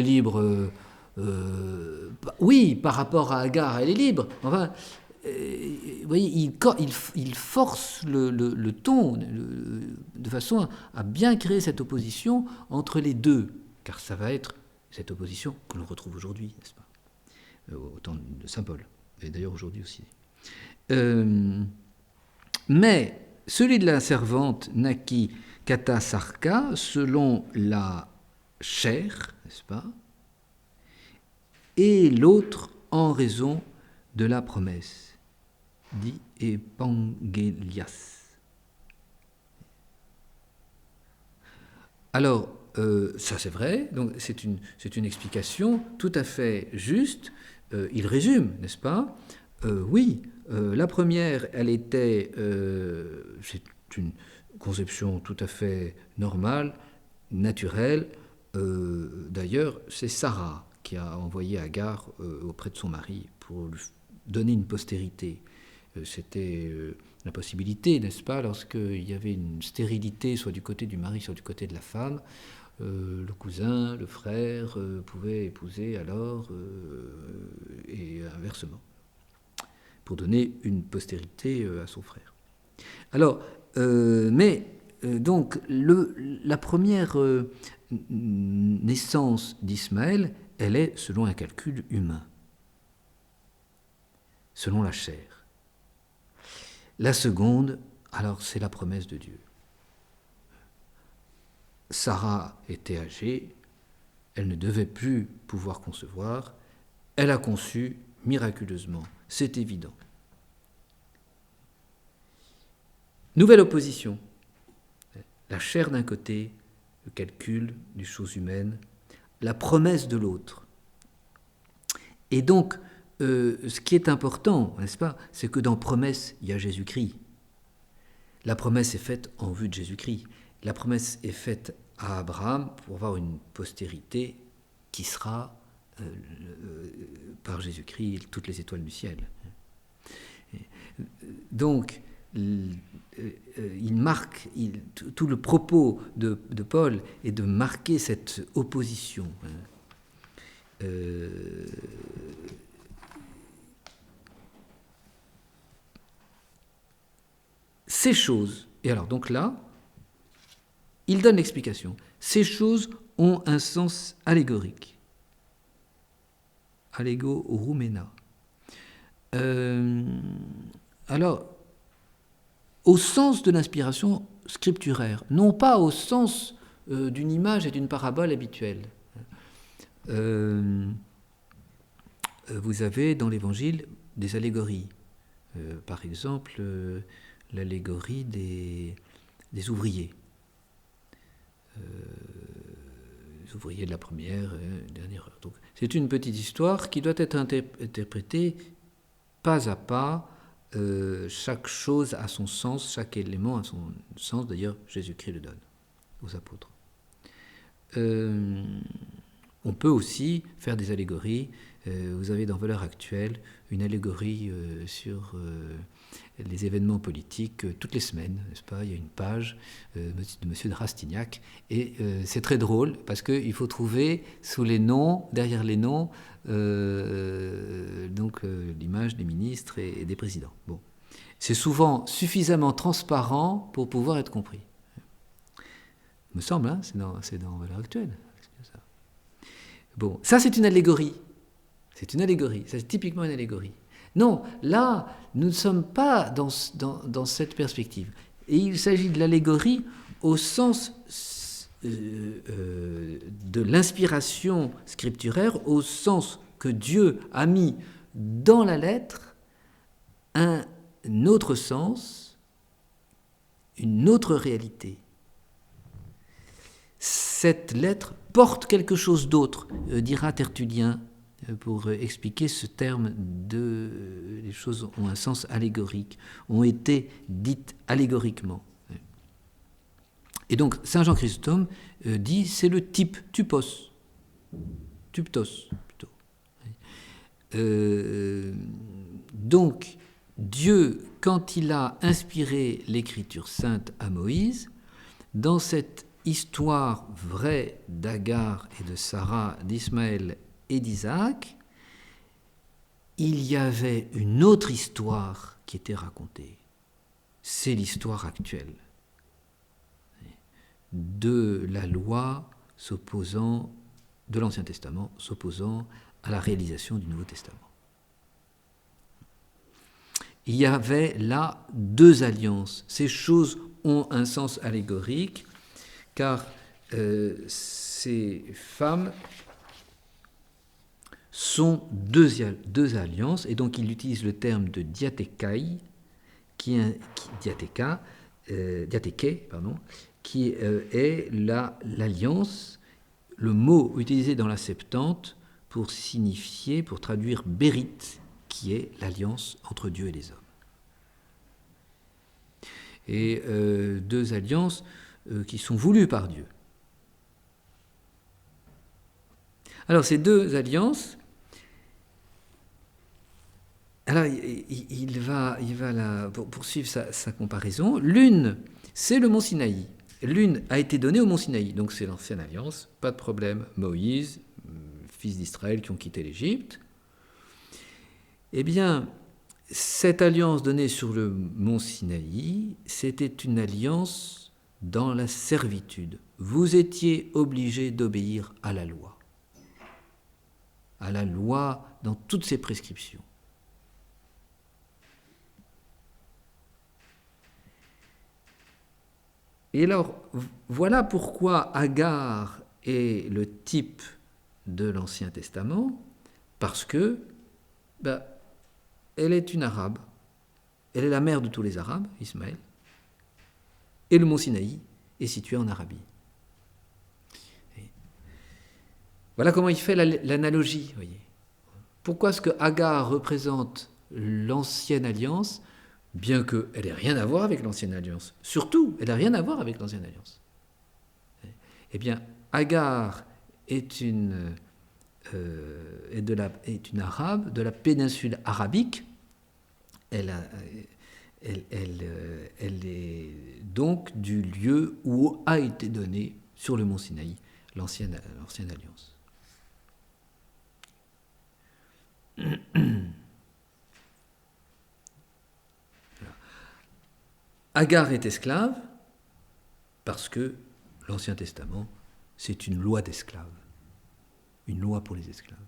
oui, par rapport à Agar, elle est libre. Enfin, vous voyez, il force le ton de façon à bien créer cette opposition entre les 2, car ça va être cette opposition que l'on retrouve aujourd'hui, n'est-ce pas, au temps de Saint Paul, et d'ailleurs aujourd'hui aussi. Mais celui de la servante naquit kata sarka selon la chair, n'est-ce pas, et l'autre en raison de la promesse, dit Epangelias. Alors, ça c'est vrai, donc c'est une explication tout à fait juste. Il résume, n'est-ce pas? Oui, la première, elle était, c'est une conception tout à fait normale, naturelle. D'ailleurs, c'est Sarah qui a envoyé Agar auprès de son mari pour lui donner une postérité. C'était la possibilité, n'est-ce pas, lorsqu'il y avait une stérilité, soit du côté du mari, soit du côté de la femme, le cousin, le frère pouvait épouser alors, et inversement, pour donner une postérité à son frère. Alors, donc, la première naissance d'Ismaël, elle est selon un calcul humain, selon la chair. La seconde, alors, c'est la promesse de Dieu. Sarah était âgée, elle ne devait plus pouvoir concevoir, elle a conçu miraculeusement, c'est évident. Nouvelle opposition, la chair d'un côté, le calcul des choses humaines, la promesse de l'autre. Et donc, ce qui est important, n'est-ce pas, c'est que dans promesse, il y a Jésus-Christ. La promesse est faite en vue de Jésus-Christ. La promesse est faite à Abraham pour avoir une postérité qui sera par Jésus-Christ toutes les étoiles du ciel. Donc, il marque, tout le propos de Paul est de marquer cette opposition. Ces choses, et alors donc là, il donne l'explication. Ces choses ont un sens allégorique. Allégorumena. Alors, au sens de l'inspiration scripturaire, non pas au sens d'une image et d'une parabole habituelle. Vous avez dans l'Évangile des allégories. Par exemple, l'allégorie des ouvriers. Les ouvriers de la première et dernière heure. Donc, c'est une petite histoire qui doit être interprétée pas à pas. Chaque chose a son sens, chaque élément a son sens. D'ailleurs, Jésus-Christ le donne aux apôtres. On peut aussi faire des allégories. Vous avez dans Valeurs actuelles une allégorie sur les événements politiques toutes les semaines, n'est-ce pas ? Il y a une page de M. de Rastignac, et c'est très drôle parce qu'il faut trouver sous les noms, derrière les noms, l'image des ministres et des présidents. Bon. C'est souvent suffisamment transparent pour pouvoir être compris. Il me semble, hein, c'est dans Valeurs actuelles. Bon, ça c'est une allégorie. C'est une allégorie, c'est typiquement une allégorie. Non, là, nous ne sommes pas dans cette perspective. Et il s'agit de l'allégorie au sens de l'inspiration scripturaire, au sens que Dieu a mis dans la lettre un autre sens, une autre réalité. Cette lettre porte quelque chose d'autre, dira Tertullien, pour expliquer ce terme de les choses ont un sens allégorique, ont été dites allégoriquement. Et donc Saint Jean Chrysostome dit c'est le type, typos plutôt. Donc Dieu, quand il a inspiré l'écriture sainte à Moïse, dans cette histoire vraie d'Agar et de Sarah, d'Ismaël et d'Isaac, il y avait une autre histoire qui était racontée. C'est l'histoire actuelle de la loi de l'Ancien Testament s'opposant à la réalisation du Nouveau Testament. Il y avait là deux alliances. Ces choses ont un sens allégorique, car ces femmes sont deux alliances, et donc il utilise le terme de diatékai, qui est l'alliance, le mot utilisé dans la Septante pour traduire bérite, qui est l'alliance entre Dieu et les hommes. Et deux alliances qui sont voulues par Dieu. Alors ces deux alliances, alors il va poursuivre sa comparaison. L'une, c'est le mont Sinaï. L'une a été donnée au mont Sinaï, donc c'est l'ancienne alliance, pas de problème. Moïse, fils d'Israël qui ont quitté l'Égypte. Eh bien, cette alliance donnée sur le mont Sinaï, c'était une alliance dans la servitude. Vous étiez obligés d'obéir à la loi dans toutes ses prescriptions. Et alors, voilà pourquoi Agar est le type de l'Ancien Testament, parce que elle est une Arabe, elle est la mère de tous les Arabes, Ismaël, et le mont Sinaï est situé en Arabie. Voilà comment il fait l'analogie. Voyez. Pourquoi est-ce que Agar représente l'ancienne alliance, bien qu'elle n'ait rien à voir avec l'ancienne alliance. Surtout, elle n'a rien à voir avec l'ancienne alliance. Eh bien, Agar est une est une arabe de la péninsule arabique. Elle est donc du lieu où a été donné sur le mont Sinaï l'ancienne alliance. Agar est esclave parce que l'Ancien Testament, c'est une loi d'esclaves, une loi pour les esclaves.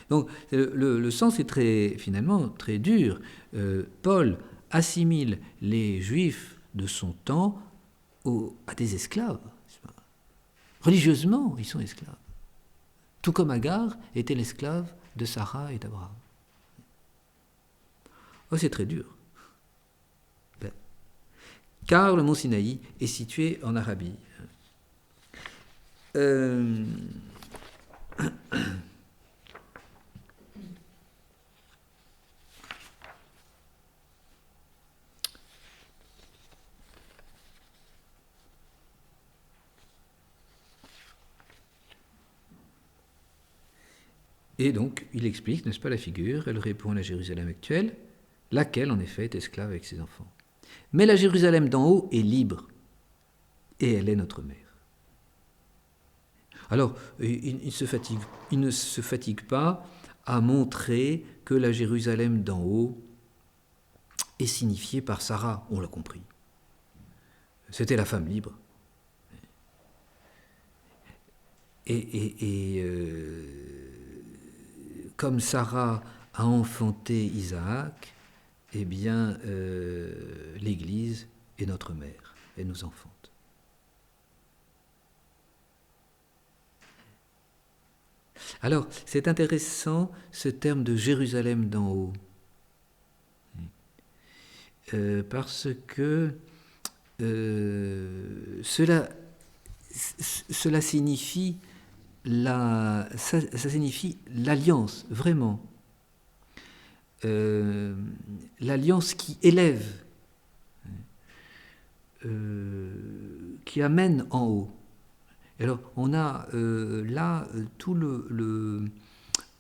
Donc le sens est finalement très dur. Paul assimile les Juifs de son temps à des esclaves. Religieusement, ils sont esclaves. Tout comme Agar était l'esclave de Sarah et d'Abraham. Oh, c'est très dur. Car le mont Sinaï est situé en Arabie. Et donc, il explique, n'est-ce pas, la figure, elle répond à la Jérusalem actuelle, laquelle, en effet, est esclave avec ses enfants. Mais la Jérusalem d'en haut est libre, et elle est notre mère. Alors, il ne se fatigue pas à montrer que la Jérusalem d'en haut est signifiée par Sarah, on l'a compris. C'était la femme libre. Comme Sarah a enfanté Isaac, eh bien, l'Église est notre mère, elle nous enfante. Alors, c'est intéressant ce terme de Jérusalem d'en haut, parce que cela signifie ça signifie l'alliance, vraiment. L'alliance qui élève, qui amène en haut. Alors, on a là tout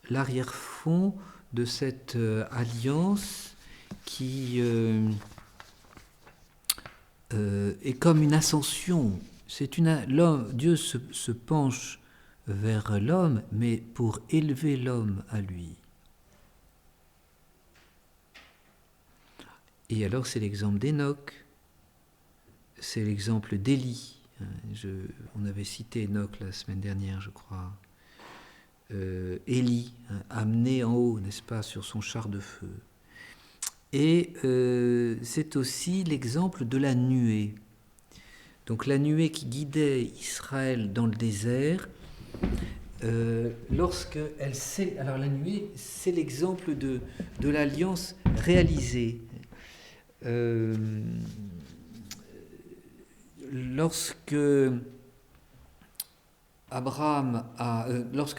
l'arrière-fond de cette alliance qui est comme une ascension. Dieu se penche vers l'homme, mais pour élever l'homme à lui. Et alors, c'est l'exemple d'Enoch, c'est l'exemple d'Élie. On avait cité Enoch la semaine dernière, je crois. Élie, amené en haut, n'est-ce pas, sur son char de feu. Et c'est aussi l'exemple de la nuée. Donc la nuée qui guidait Israël dans le désert, lorsqu'elle sait... Alors la nuée, c'est l'exemple de l'alliance réalisée. Lorsque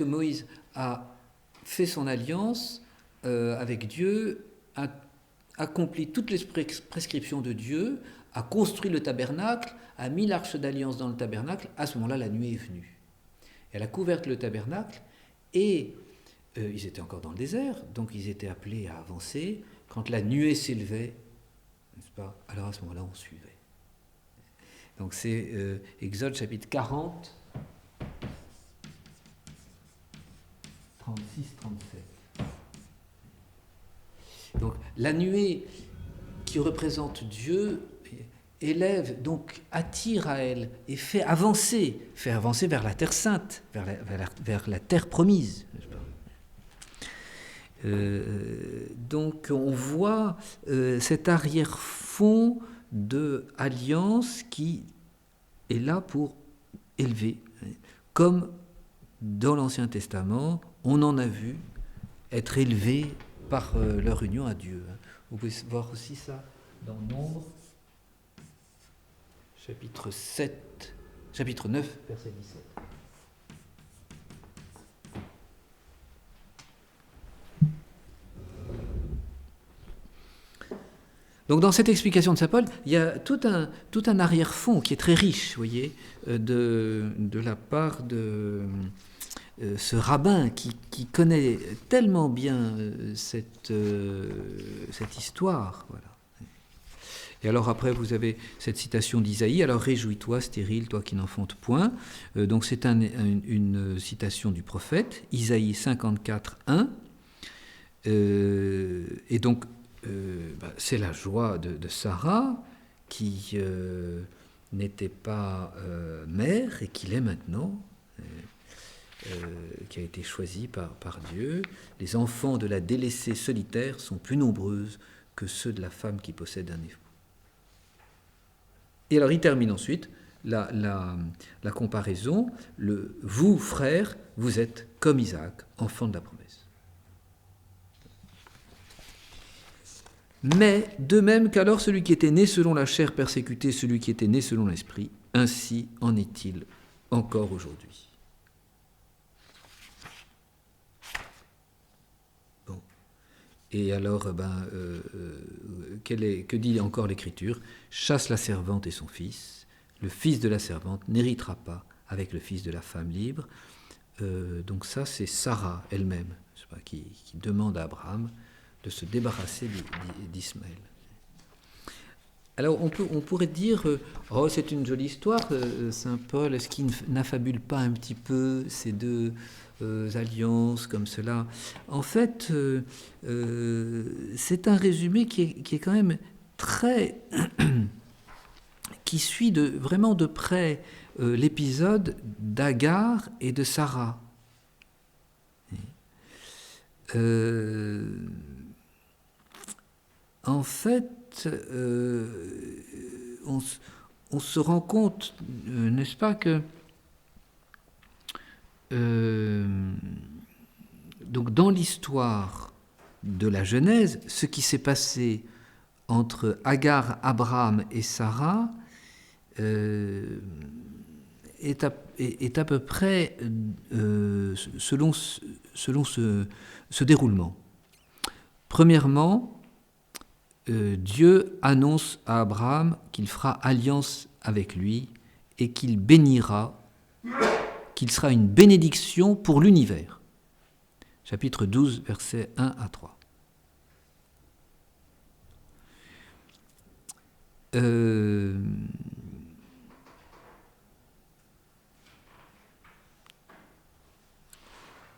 Moïse a fait son alliance avec Dieu, a accompli toutes les prescriptions de Dieu, a construit le tabernacle, a mis l'arche d'alliance dans le tabernacle, à ce moment-là, la nuée est venue. Elle a couvert le tabernacle et ils étaient encore dans le désert, donc ils étaient appelés à avancer. Quand la nuée s'élevait, n'est-ce pas, alors à ce moment-là, on suivait. Donc c'est Exode chapitre 40, 36, 37. Donc la nuée qui représente Dieu élève, donc attire à elle et fait avancer vers la terre sainte, vers la terre promise. Donc on voit cet arrière-fond de alliance qui est là pour élever, comme dans l'Ancien Testament, on en a vu être élevés par leur union à Dieu. Vous pouvez voir aussi ça dans Nombre, chapitre 9, verset 17. Donc dans cette explication de saint Paul, il y a tout un arrière-fond qui est très riche, vous voyez, de la part ce rabbin qui connaît tellement bien cette histoire. Voilà. Et alors après, vous avez cette citation d'Isaïe, « Alors réjouis-toi, stérile, toi qui n'enfantes point ». Donc c'est une citation du prophète, Isaïe 54, 1. Et donc, c'est la joie de Sarah qui n'était pas mère et qui l'est maintenant, qui a été choisie par Dieu. Les enfants de la délaissée solitaire sont plus nombreuses que ceux de la femme qui possède un époux. Et alors il termine ensuite la comparaison, vous, frères, vous êtes comme Isaac, enfant de la promesse. Mais de même qu'alors celui qui était né selon la chair persécutait celui qui était né selon l'esprit, ainsi en est-il encore aujourd'hui. Bon. Et alors, que dit encore l'Écriture ? Chasse la servante et son fils. Le fils de la servante n'héritera pas avec le fils de la femme libre. Donc ça, c'est Sarah elle-même qui demande à Abraham de se débarrasser d'Ismaël. Alors on pourrait dire, c'est une jolie histoire, Saint Paul, est-ce qu'il n'affabule pas un petit peu ces deux alliances comme cela ? En fait, c'est un résumé qui est quand même très... qui suit vraiment de près l'épisode d'Agar et de Sarah. En fait, on se rend compte, n'est-ce pas, que donc dans l'histoire de la Genèse, ce qui s'est passé entre Agar, Abraham et Sarah est à peu près selon ce déroulement. Premièrement, Dieu annonce à Abraham qu'il fera alliance avec lui et qu'il bénira, qu'il sera une bénédiction pour l'univers. Chapitre 12, versets 1 à 3.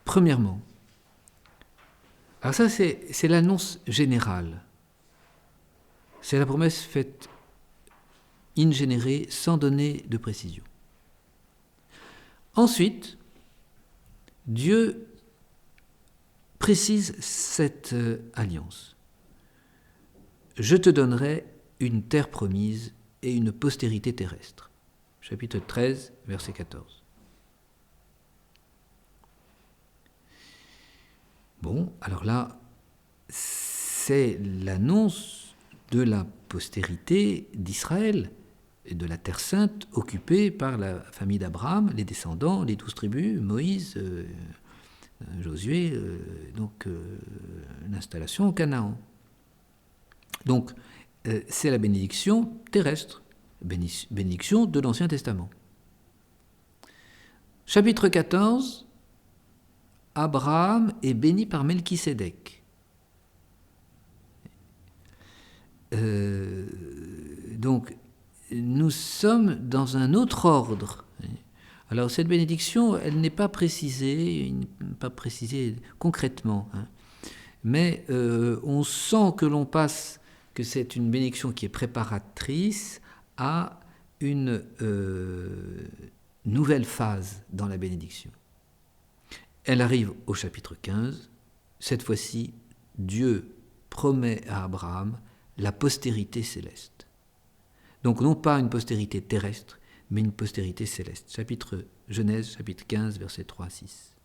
Premièrement, alors ça c'est l'annonce générale. C'est la promesse faite in genere, sans donner de précision. Ensuite, Dieu précise cette alliance. Je te donnerai une terre promise et une postérité terrestre. Chapitre 13, verset 14. Bon, alors là, c'est l'annonce de la postérité d'Israël et de la Terre Sainte occupée par la famille d'Abraham, les descendants, les 12 tribus, Moïse, Josué, donc l'installation au Canaan. Donc, c'est la bénédiction terrestre, bénédiction de l'Ancien Testament. Chapitre 14, Abraham est béni par Melchisédek. Donc, nous sommes dans un autre ordre. Alors, cette bénédiction, elle n'est pas précisée concrètement, mais on sent que l'on passe, que c'est une bénédiction qui est préparatrice à une nouvelle phase dans la bénédiction. Elle arrive au chapitre 15. Cette fois-ci, Dieu promet à Abraham la postérité céleste. Donc non pas une postérité terrestre, mais une postérité céleste. Genèse, chapitre 15, versets 3 à 6.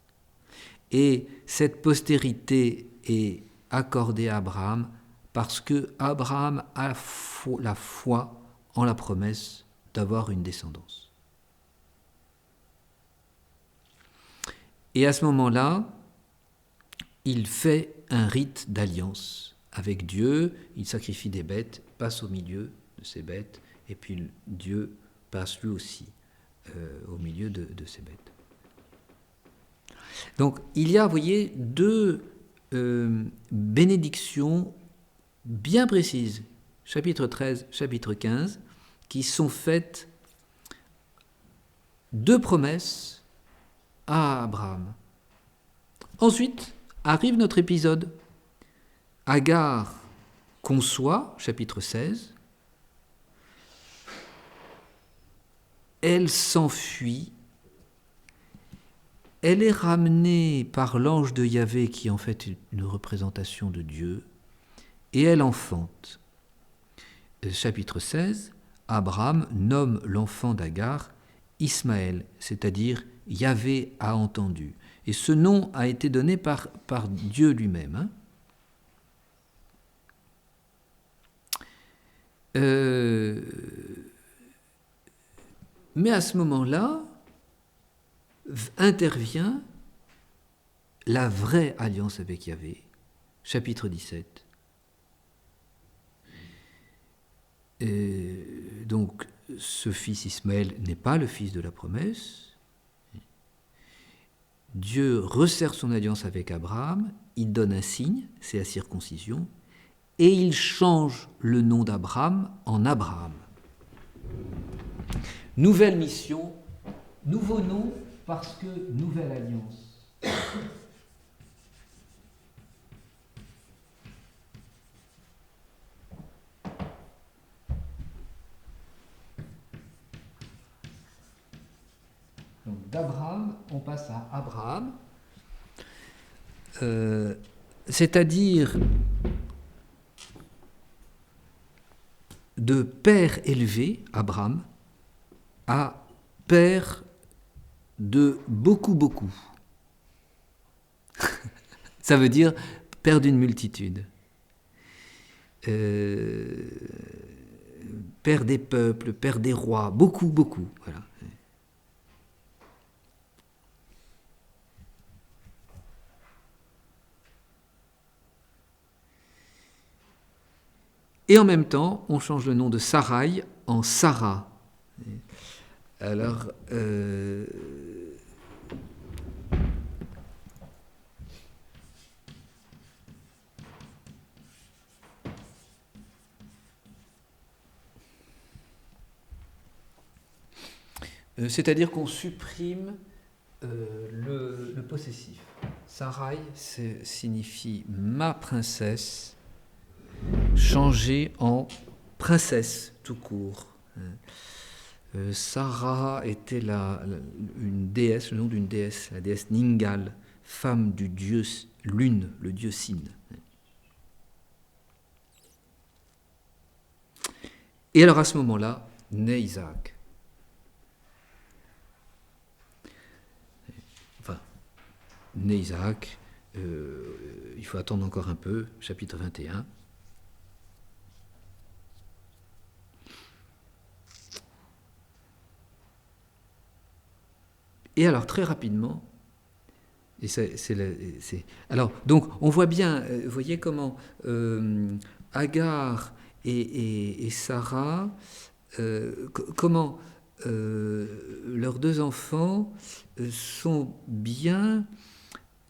Et cette postérité est accordée à Abraham parce que Abraham a la foi en la promesse d'avoir une descendance. Et à ce moment-là, il fait un rite d'alliance avec Dieu. Il sacrifie des bêtes, passe au milieu de ces bêtes, et puis Dieu passe lui aussi au milieu de ces bêtes. Donc il y a, vous voyez, deux bénédictions bien précises, chapitre 13, chapitre 15, qui sont faites, deux promesses à Abraham. Ensuite arrive notre épisode. Agar conçoit, chapitre 16, elle s'enfuit, elle est ramenée par l'ange de Yahvé qui est en fait une représentation de Dieu, et elle enfante. Chapitre 16, Abraham nomme l'enfant d'Agar Ismaël, c'est-à-dire Yahvé a entendu. Et ce nom a été donné par Dieu lui-même. Hein. Mais à ce moment-là, intervient la vraie alliance avec Yahvé, chapitre 17. Donc, ce fils Ismaël n'est pas le fils de la promesse. Dieu resserre son alliance avec Abraham, il donne un signe, c'est la circoncision, et il change le nom d'Abraham en Abraham. Nouvelle mission, nouveau nom parce que nouvelle alliance. Donc d'Abraham, on passe à Abraham, c'est-à-dire de père élevé, Abraham, à père de beaucoup, beaucoup. Ça veut dire père d'une multitude. Père des peuples, père des rois, beaucoup, beaucoup. Voilà. Et en même temps, on change le nom de Sarai en Sarah. Alors, c'est-à-dire qu'on supprime le possessif. Sarai signifie ma princesse, changée en princesse tout court. Sarah était une déesse, le nom d'une déesse, la déesse Ningal, femme du dieu Lune, le dieu Sin. Et alors à ce moment-là, naît Isaac. Enfin, naît Isaac, il faut attendre encore un peu, chapitre 21. Et alors, très rapidement, alors, donc, on voit bien, vous voyez comment Agar et Sarah, comment leurs deux enfants sont bien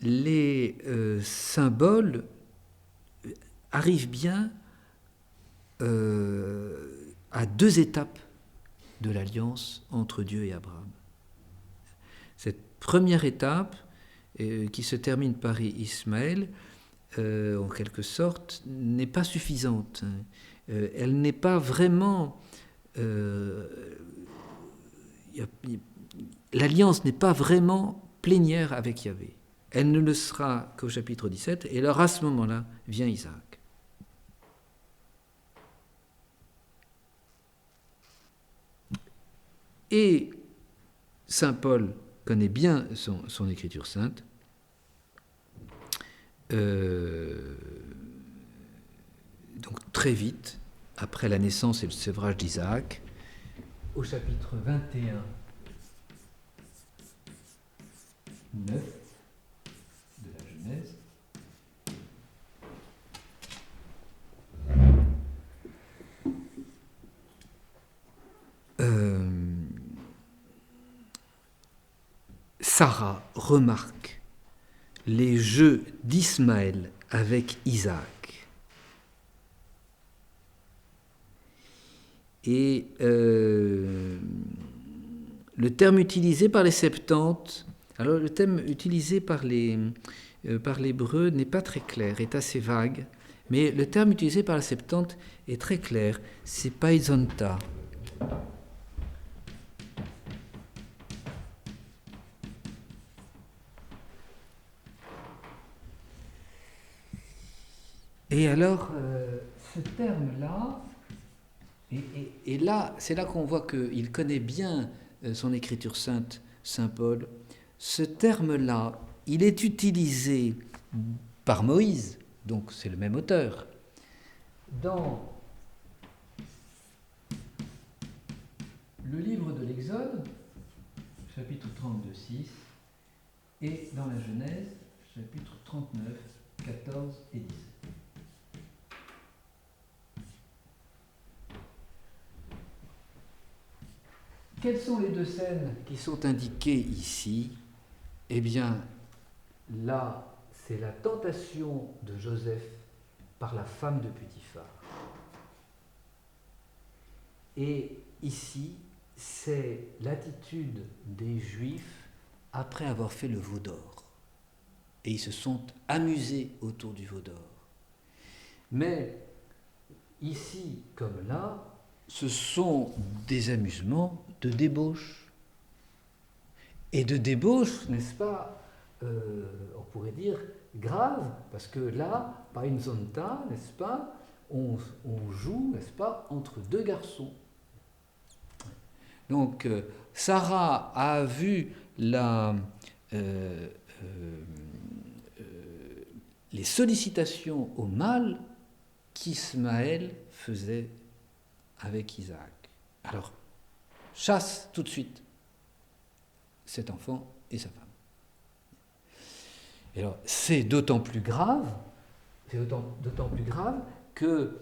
les symboles, arrivent bien à deux étapes de l'alliance entre Dieu et Abraham. Cette première étape, qui se termine par Ismaël, en quelque sorte, n'est pas suffisante. Elle n'est pas vraiment... l'alliance n'est pas vraiment plénière avec Yahvé. Elle ne le sera qu'au chapitre 17, et alors à ce moment-là vient Isaac. Et saint Paul connaît bien son écriture sainte. Donc très vite, après la naissance et le sevrage d'Isaac, au chapitre 21, 9 de la Genèse, Sarah remarque les jeux d'Ismaël avec Isaac. Et le terme utilisé par les Septante, alors le terme utilisé par l'hébreu n'est pas très clair, est assez vague, mais le terme utilisé par la Septante est très clair, c'est paizonta. Et alors, ce terme-là, et là, c'est là qu'on voit qu'il connaît bien son écriture sainte, Saint Paul. Ce terme-là, il est utilisé par Moïse, donc c'est le même auteur, dans le livre de l'Exode, chapitre 32-6, et dans la Genèse, chapitre 39, 14 et 17. Quelles sont les deux scènes qui sont indiquées ici? Eh bien, là, c'est la tentation de Joseph par la femme de Potiphar. Et ici, c'est l'attitude des Juifs après avoir fait le veau d'or. Et ils se sont amusés autour du veau d'or. Mais ici, comme là, ce sont des amusements de débauche. Et de débauche, n'est-ce pas, on pourrait dire grave, parce que là, par une zonta, n'est-ce pas, on joue, n'est-ce pas, entre deux garçons. Donc, Sarah a vu les sollicitations au mal qu'Ismaël faisait avec Isaac. Alors, chasse tout de suite cet enfant et sa femme. Et alors, c'est d'autant plus grave que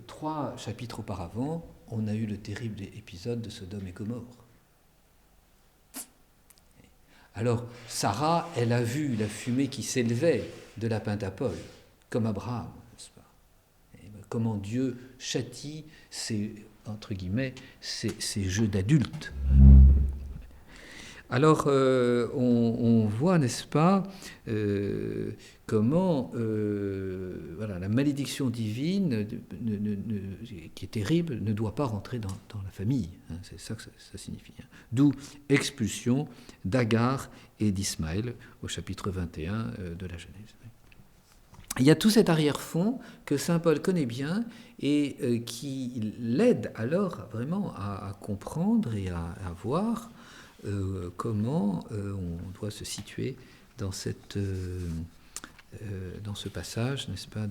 3 chapitres auparavant, on a eu le terrible épisode de Sodome et Gomorrhe. Alors, Sarah, elle a vu la fumée qui s'élevait de la Pentapole, comme Abraham, n'est-ce pas? Et comment Dieu châtie entre guillemets, ces jeux d'adultes. Alors, on voit, n'est-ce pas, comment voilà, la malédiction divine, qui est terrible, ne doit pas rentrer dans la famille. Hein, c'est ça que ça signifie. Hein. D'où expulsion d'Agar et d'Ismaël au chapitre 21 de la Genèse. Il y a tout cet arrière-fond que saint Paul connaît bien et qui l'aide alors vraiment à comprendre et à voir comment on doit se situer dans ce passage, n'est-ce pas,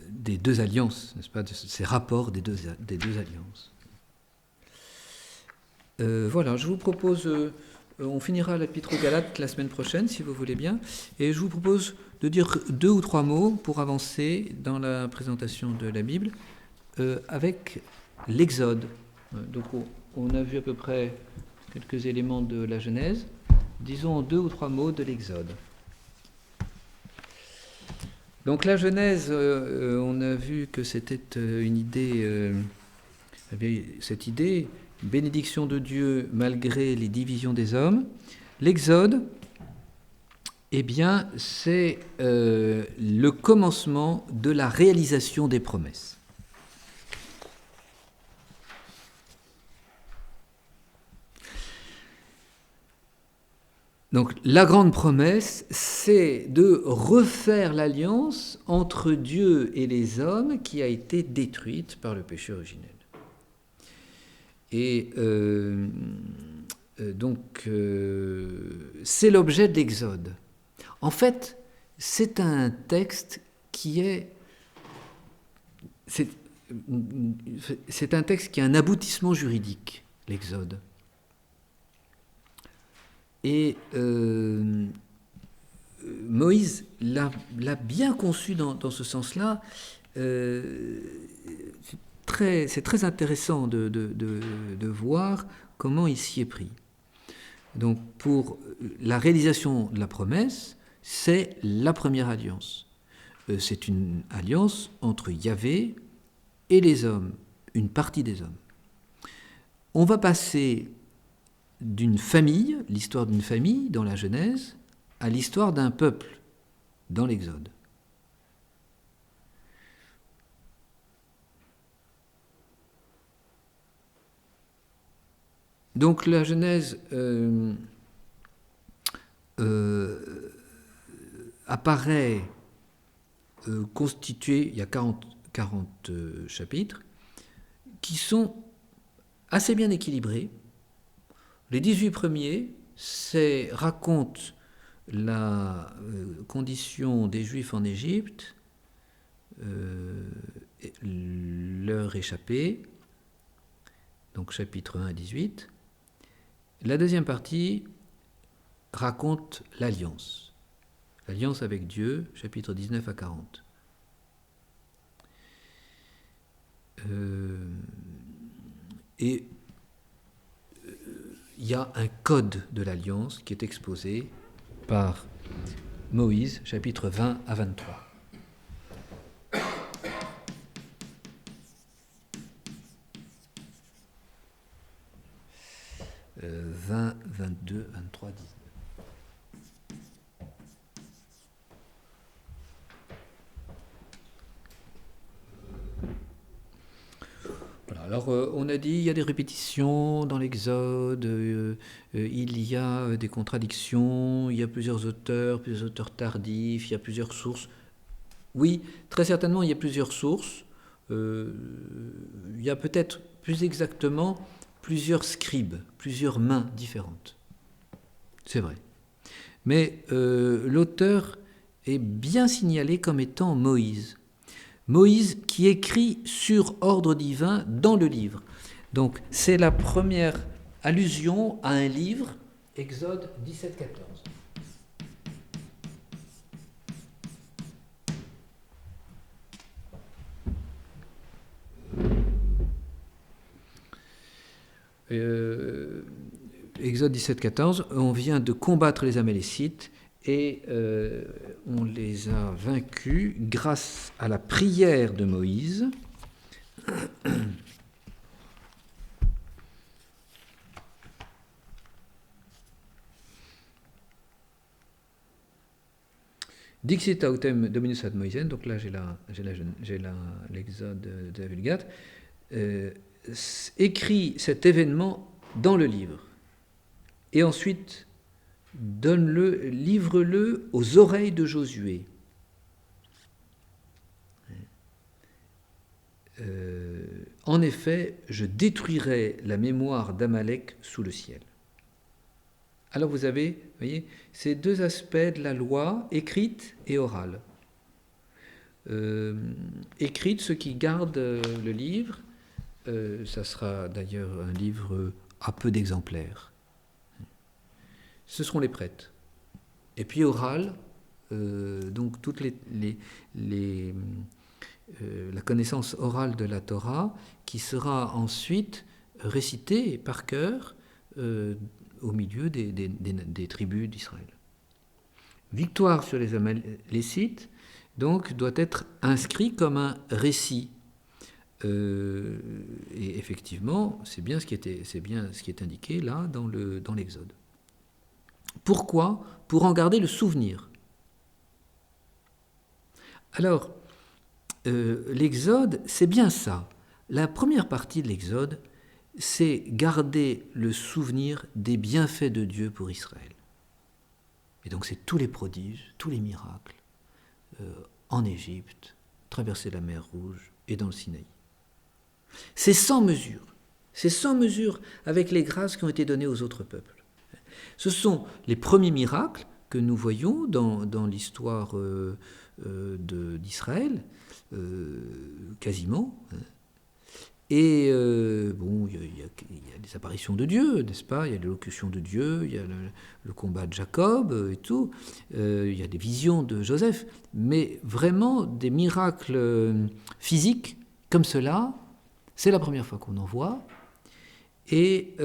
des deux alliances, n'est-ce pas, de ces rapports des deux alliances. Voilà, je vous propose... on finira l'épître aux Galates la semaine prochaine, si vous voulez bien. Et je vous propose de dire 2 ou 3 mots pour avancer dans la présentation de la Bible avec l'Exode. Donc on a vu à peu près quelques éléments de la Genèse. Disons 2 ou 3 mots de l'Exode. Donc la Genèse, on a vu que c'était une idée... cette idée... bénédiction de Dieu malgré les divisions des hommes. L'Exode, eh bien, c'est le commencement de la réalisation des promesses. Donc, la grande promesse, c'est de refaire l'alliance entre Dieu et les hommes qui a été détruite par le péché originel. Et donc, c'est l'objet de l'Exode. En fait, c'est un texte qui c'est un texte qui a un aboutissement juridique, l'Exode. Et Moïse l'a bien conçu dans ce sens-là. C'est très intéressant de voir comment il s'y est pris. Donc pour la réalisation de la promesse, c'est la première alliance. C'est une alliance entre Yahvé et les hommes, une partie des hommes. On va passer d'une famille, l'histoire d'une famille dans la Genèse, à l'histoire d'un peuple dans l'Exode. Donc la Genèse apparaît constituée, il y a 40 chapitres, qui sont assez bien équilibrés. Les 18 premiers racontent la condition des Juifs en Égypte, leur échappée, donc chapitres 1 à 18. La deuxième partie raconte l'alliance avec Dieu, chapitres 19 à 40. Et il y a un code de l'alliance qui est exposé par Moïse, chapitres 20 à 23. 20, 22, 23, 19. Voilà, alors on a dit il y a des répétitions dans l'Exode, il y a des contradictions, il y a plusieurs auteurs tardifs, il y a plusieurs sources. Oui, très certainement il y a plusieurs sources. Il y a peut-être plus exactement plusieurs scribes, plusieurs mains différentes. C'est vrai. Mais l'auteur est bien signalé comme étant Moïse. Moïse qui écrit sur ordre divin dans le livre. Donc c'est la première allusion à un livre, Exode 17-14. Exode 17-14, on vient de combattre les Amalécites et on les a vaincus grâce à la prière de Moïse. Dixit autem Dominus ad Moïsen, donc là j'ai l'Exode de la Vulgate, écrit cet événement dans le livre. Et ensuite, livre-le aux oreilles de Josué. En effet, je détruirai la mémoire d'Amalek sous le ciel. Alors vous avez, voyez, ces deux aspects de la loi, écrite et orale. Écrite, ceux qui gardent le livre, ça sera d'ailleurs un livre à peu d'exemplaires. Ce seront les prêtres. Et puis oral, donc toute la connaissance orale de la Torah, qui sera ensuite récitée par cœur au milieu des tribus d'Israël. Victoire sur les Amalécites, donc, doit être inscrit comme un récit. Et effectivement, c'est bien ce qui est indiqué là dans l'Exode. Pourquoi ? Pour en garder le souvenir. Alors, l'Exode, c'est bien ça. La première partie de l'Exode, c'est garder le souvenir des bienfaits de Dieu pour Israël. Et donc c'est tous les prodiges, tous les miracles, en Égypte, traverser la mer Rouge et dans le Sinaï. C'est sans mesure avec les grâces qui ont été données aux autres peuples. Ce sont les premiers miracles que nous voyons dans l'histoire d'Israël, quasiment. Et il y a des apparitions de Dieu, n'est-ce pas ? Il y a l'élocution de Dieu, il y a le combat de Jacob et tout. Il y a des visions de Joseph. Mais vraiment, des miracles physiques comme cela, c'est la première fois qu'on en voit. Et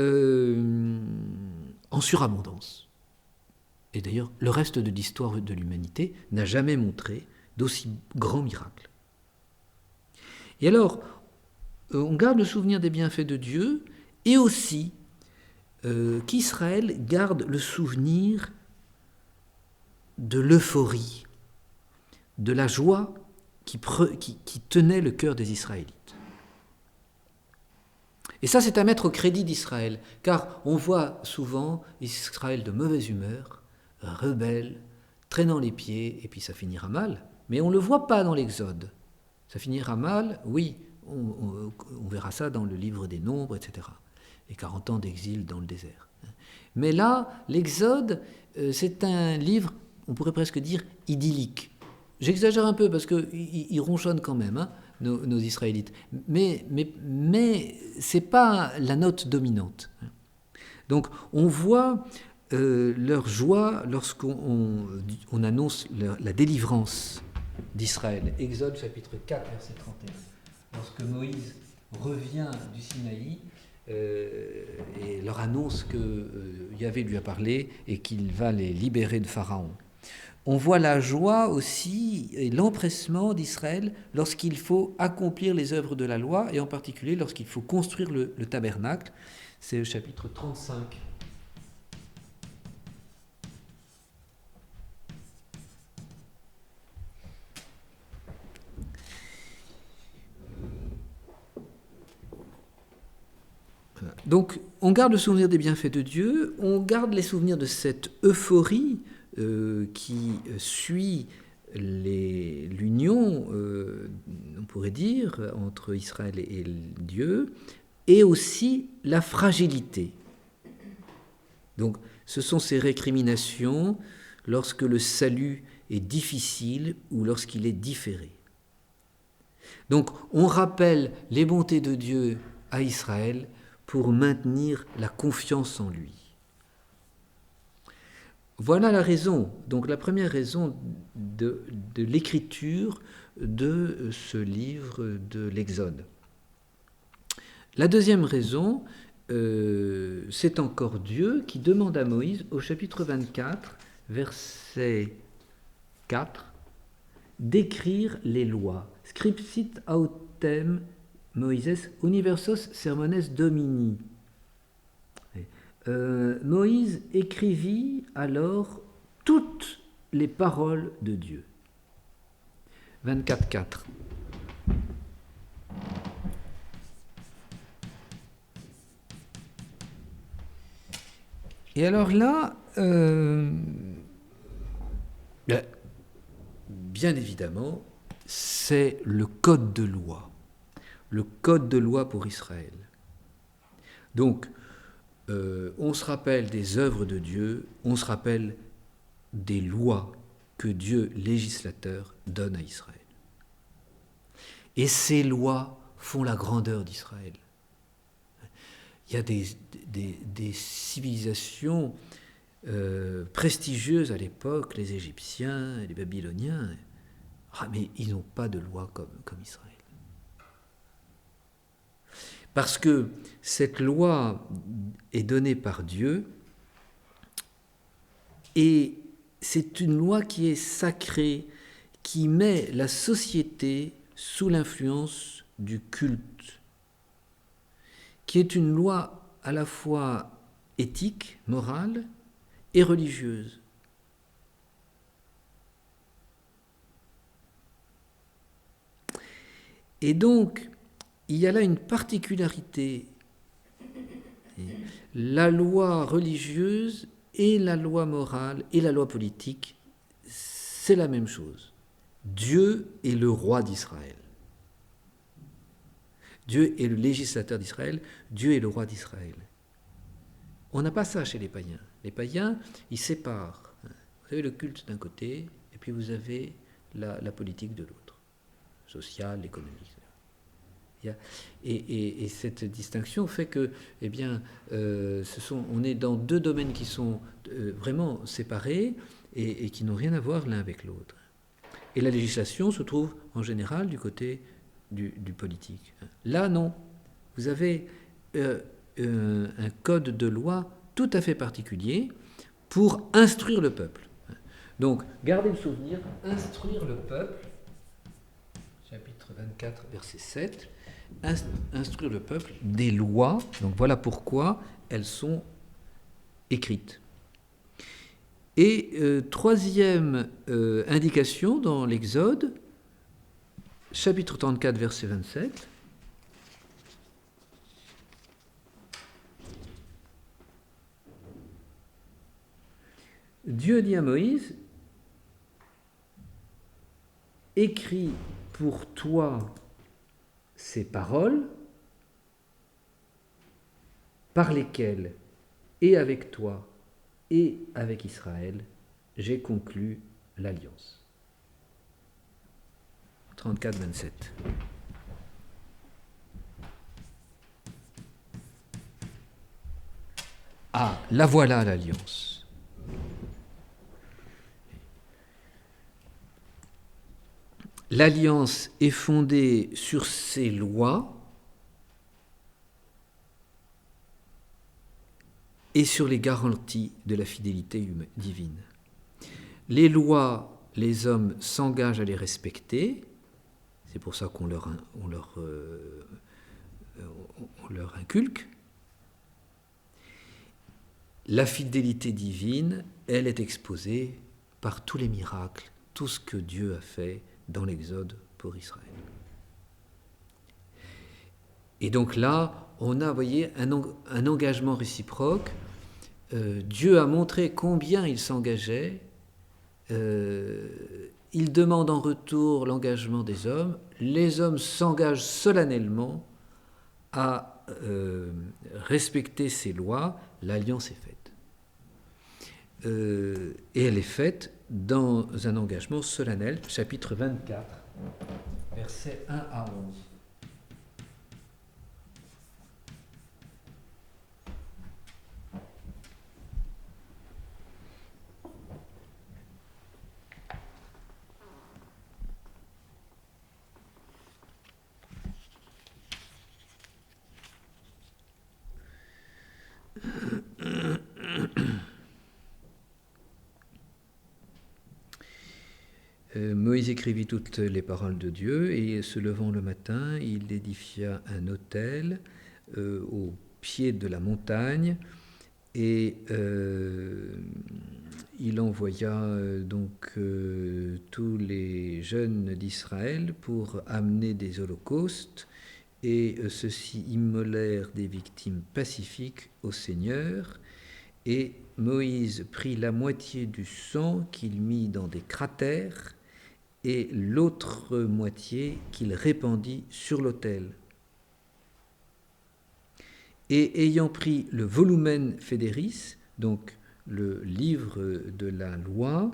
en surabondance. Et d'ailleurs, le reste de l'histoire de l'humanité n'a jamais montré d'aussi grands miracles. Et alors, on garde le souvenir des bienfaits de Dieu, et aussi qu'Israël garde le souvenir de l'euphorie, de la joie qui tenait le cœur des Israélites. Et ça, c'est à mettre au crédit d'Israël, car on voit souvent Israël de mauvaise humeur, rebelle, traînant les pieds, et puis ça finira mal. Mais on ne le voit pas dans l'Exode. Ça finira mal, oui, on verra ça dans le livre des Nombres, etc. Les 40 ans d'exil dans le désert. Mais là, l'Exode, c'est un livre, on pourrait presque dire, idyllique. J'exagère un peu parce qu'ils ronchonnent quand même, hein, nos Israélites. Mais ce n'est pas la note dominante. Donc on voit leur joie lorsqu'on annonce la délivrance d'Israël. Exode chapitre 4, verset 31. Lorsque Moïse revient du Sinaï et leur annonce que Yahvé lui a parlé et qu'il va les libérer de Pharaon. On voit la joie aussi et l'empressement d'Israël lorsqu'il faut accomplir les œuvres de la loi, et en particulier lorsqu'il faut construire le tabernacle. C'est le chapitre 35. Donc, on garde le souvenir des bienfaits de Dieu, on garde les souvenirs de cette euphorie qui suit l'union, on pourrait dire, entre Israël et Dieu, et aussi la fragilité. Donc, ce sont ces récriminations lorsque le salut est difficile ou lorsqu'il est différé. Donc, on rappelle les bontés de Dieu à Israël pour maintenir la confiance en lui. Voilà la raison, donc la première raison de l'écriture de ce livre de l'Exode. La deuxième raison, c'est encore Dieu qui demande à Moïse, au chapitre 24, verset 4, d'écrire les lois. Scripsit autem Moïses universos sermones domini. Moïse écrivit alors toutes les paroles de Dieu. 24.4. Et alors là, bien évidemment, c'est le code de loi. Le code de loi pour Israël. Donc, on se rappelle des œuvres de Dieu, on se rappelle des lois que Dieu, législateur, donne à Israël. Et ces lois font la grandeur d'Israël. Il y a des civilisations prestigieuses à l'époque, les Égyptiens, les Babyloniens, mais ils n'ont pas de loi comme Israël. Parce que cette loi est donnée par Dieu et c'est une loi qui est sacrée, qui met la société sous l'influence du culte, qui est une loi à la fois éthique, morale et religieuse. Et donc, il y a là une particularité. La loi religieuse et la loi morale et la loi politique, c'est la même chose. Dieu est le roi d'Israël. Dieu est le législateur d'Israël, Dieu est le roi d'Israël. On n'a pas ça chez les païens. Les païens, ils séparent. Vous avez le culte d'un côté, et puis vous avez la politique de l'autre, sociale, économique. Et cette distinction fait que, eh bien, on est dans deux domaines qui sont vraiment séparés et qui n'ont rien à voir l'un avec l'autre. Et la législation se trouve en général du côté du politique. Là, non. Vous avez un code de loi tout à fait particulier pour instruire le peuple. Donc, gardez le souvenir, instruire le peuple, chapitre 24, verset 7, instruire le peuple des lois, donc voilà pourquoi elles sont écrites. Et troisième indication dans l'Exode, chapitre 34, verset 27, Dieu dit à Moïse, écris pour toi ces paroles par lesquelles, et avec toi, et avec Israël, j'ai conclu l'alliance. 34, 27. Ah, la voilà l'alliance. L'alliance est fondée sur ces lois et sur les garanties de la fidélité divine. Les lois, les hommes s'engagent à les respecter, c'est pour ça qu'on leur inculque. La fidélité divine, elle est exposée par tous les miracles, tout ce que Dieu a fait dans l'Exode pour Israël. Et donc là, on a, vous voyez, un engagement réciproque. Dieu a montré combien il s'engageait. Il demande en retour l'engagement des hommes. Les hommes s'engagent solennellement à respecter ces lois. L'alliance est faite. Et elle est faite dans un engagement solennel, chapitre 24, versets 1 à 11. Moïse écrivit toutes les paroles de Dieu et se levant le matin, il édifia un autel au pied de la montagne et il envoya tous les jeunes d'Israël pour amener des holocaustes et ceux-ci immolèrent des victimes pacifiques au Seigneur. Et Moïse prit la moitié du sang qu'il mit dans des cratères et l'autre moitié qu'il répandit sur l'autel. Et ayant pris le volumen fédéris, donc le livre de la loi,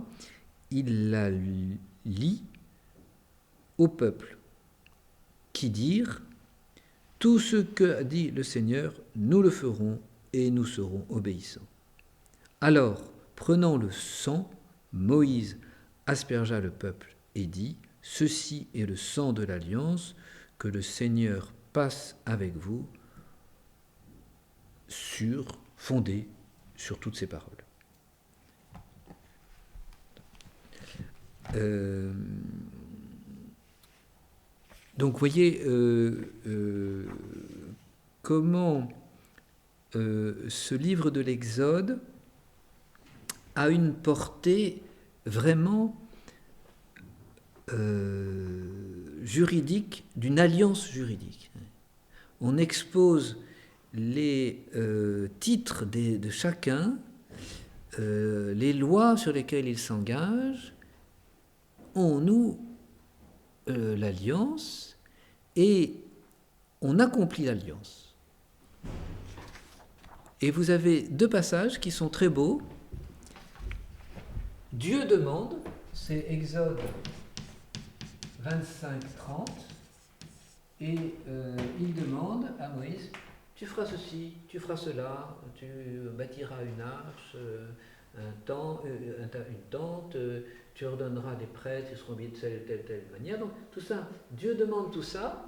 il la lit au peuple, qui dirent « Tout ce qu'a dit le Seigneur, nous le ferons et nous serons obéissants. » Alors, prenant le sang, Moïse aspergea le peuple et dit « Ceci est le sang de l'alliance que le Seigneur passe avec vous, fondé sur toutes ces paroles. » Donc, vous voyez comment ce livre de l'Exode a une portée vraiment juridique, d'une alliance juridique. On expose les titres de chacun, les lois sur lesquelles il s'engage, on noue l'alliance et on accomplit l'alliance. Et vous avez deux passages qui sont très beaux. Dieu demande, c'est Exode 25-30, et il demande à Moïse, tu feras ceci, tu feras cela, tu bâtiras une arche, une tente, tu ordonneras des prêtres, ils seront habillés de telle manière. Donc tout ça, Dieu demande tout ça,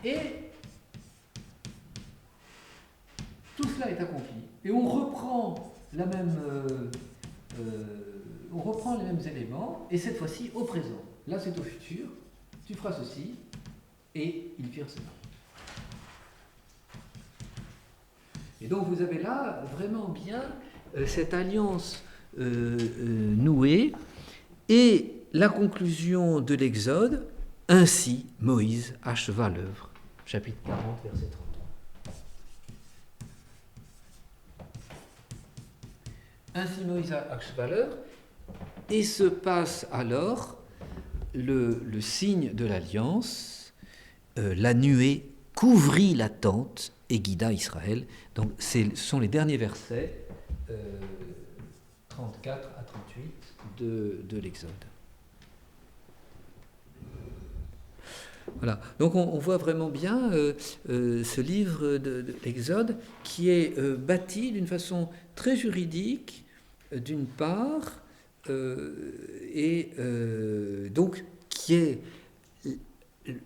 et tout cela est accompli. Et on reprend la même, on reprend les mêmes éléments, et cette fois-ci au présent. Là, c'est au futur. Tu feras ceci, et ils firent cela. Et donc, vous avez là vraiment bien cette alliance nouée, et la conclusion de l'Exode. Ainsi, Moïse acheva l'œuvre. Chapitre 40, verset 33. Ainsi, Moïse acheva l'œuvre, et se passe alors le signe de l'alliance. La nuée couvrit la tente et guida Israël. Donc, ce sont les derniers versets, 34 à 38 de l'Exode. Voilà. Donc on voit vraiment bien ce livre de l'Exode qui est bâti d'une façon très juridique, d'une part, et donc qui est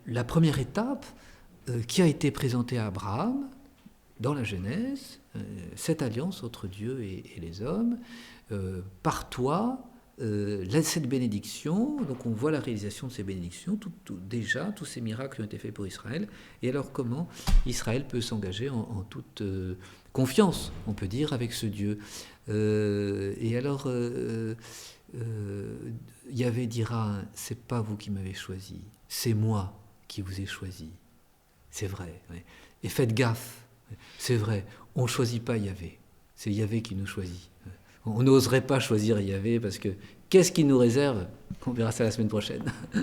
la première étape qui a été présentée à Abraham dans la Genèse, cette alliance entre Dieu et les hommes, par toi. Cette bénédiction, donc on voit la réalisation de ces bénédictions, déjà, tous ces miracles qui ont été faits pour Israël, et alors comment Israël peut s'engager en toute confiance, on peut dire, avec ce Dieu. Et alors, Yahvé dira, c'est pas vous qui m'avez choisi, c'est moi qui vous ai choisi. C'est vrai. Ouais. Et faites gaffe, c'est vrai, on ne choisit pas Yahvé, c'est Yahvé qui nous choisit. On n'oserait pas choisir Yahvé parce que qu'est-ce qu'il nous réserve? On verra ça la semaine prochaine.